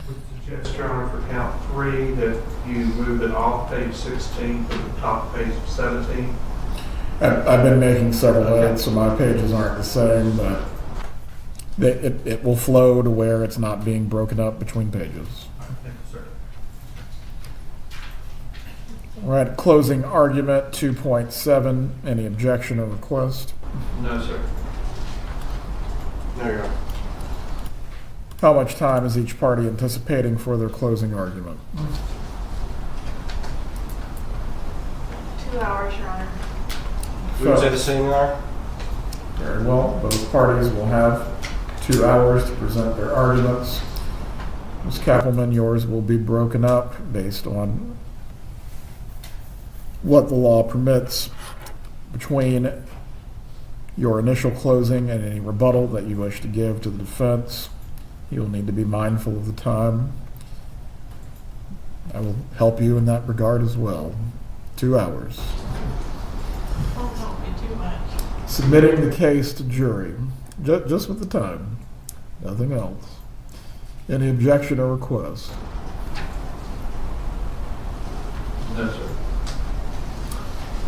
Would suggest, Your Honor, for count 3 that you move it off page 16 to the top of page 17. I've been making several edits, so my pages aren't the same, but it will flow to where it's not being broken up between pages. Thank you, sir. All right, closing argument 2.7. Any objection or request? No, sir. No, Your Honor. How much time is each party anticipating for their closing argument? 2 hours, Your Honor. We would say the same, Your Honor. Very well. Both parties will have 2 hours to present their arguments. Ms. Kappelman, yours will be broken up based on what the law permits between your initial closing and any rebuttal that you wish to give to the defense. You'll need to be mindful of the time. I will help you in that regard as well. 2 hours. Oh, don't be too much. Submitting the case to jury, just with the time, nothing else. Any objection or request? No, sir.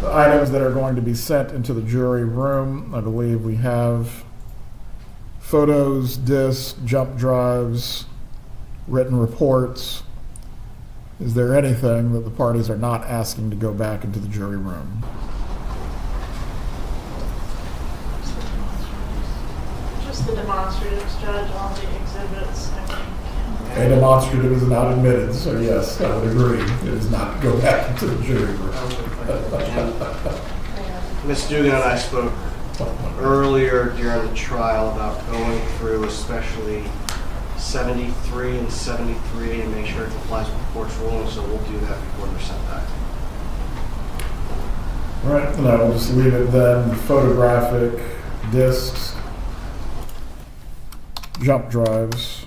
The items that are going to be sent into the jury room, I believe we have photos, discs, jump drives, written reports. Is there anything that the parties are not asking to go back into the jury room? Just the demonstratives, Judge, on the exhibits, I think. A demonstrative is not admitted, so yes, I would agree. It is not to go back into the jury room. Ms. Dugan and I spoke earlier during the trial about going through especially 73 and 73 and make sure it complies with the court's ruling, so we'll do that before they're sent back. All right, and I will just leave it then. Photographic discs, jump drives,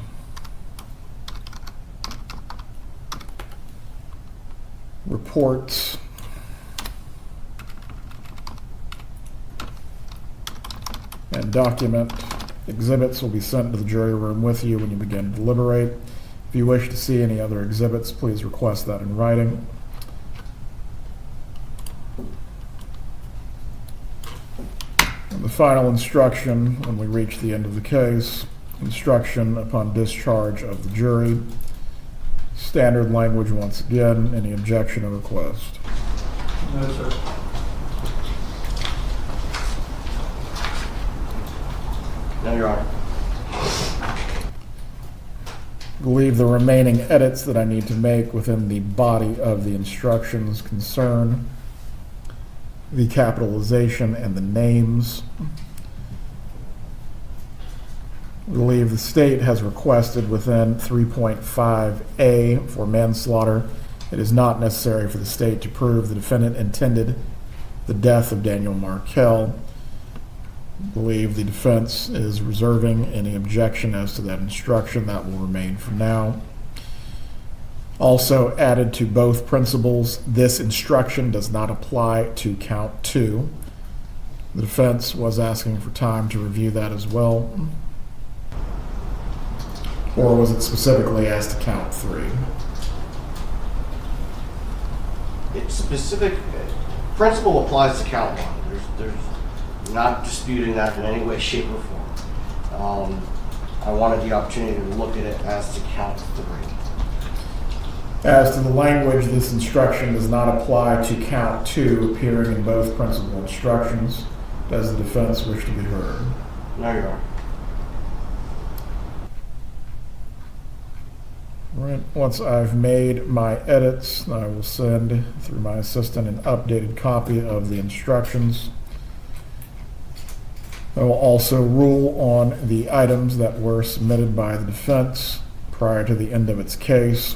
reports, and document exhibits will be sent to the jury room with you when you begin to deliberate. If you wish to see any other exhibits, please request that in writing. And the final instruction, when we reach the end of the case, instruction upon discharge of the jury. Standard language once again. Any objection or request? No, sir. No, Your Honor. I believe the remaining edits that I need to make within the body of the instructions concern the capitalization and the names. I believe the state has requested within 3.5A for manslaughter, it is not necessary for the state to prove the defendant intended the death of Daniel Markell. I believe the defense is reserving any objection as to that instruction. That will remain for now. Also added to both principles, this instruction does not apply to count 2. The defense was asking for time to review that as well. Or was it specifically as to count 3? It's specific, principle applies to count 1. There's not disputing that in any way, shape, or form. I wanted the opportunity to look at it as to count 3. As to the language, this instruction does not apply to count 2 appearing in both principal instructions. Does the defense wish to be heard? No, Your Honor. All right, once I've made my edits, I will send through my assistant an updated copy of the instructions. I will also rule on the items that were submitted by the defense prior to the end of its case.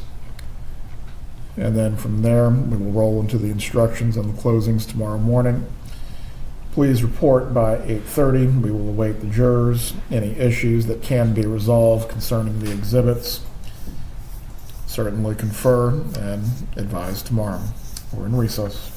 And then from there, we will roll into the instructions and the closings tomorrow morning. Please report by 8:30. We will await the jurors. Any issues that can be resolved concerning the exhibits, certainly confer and advise tomorrow. We're in recess.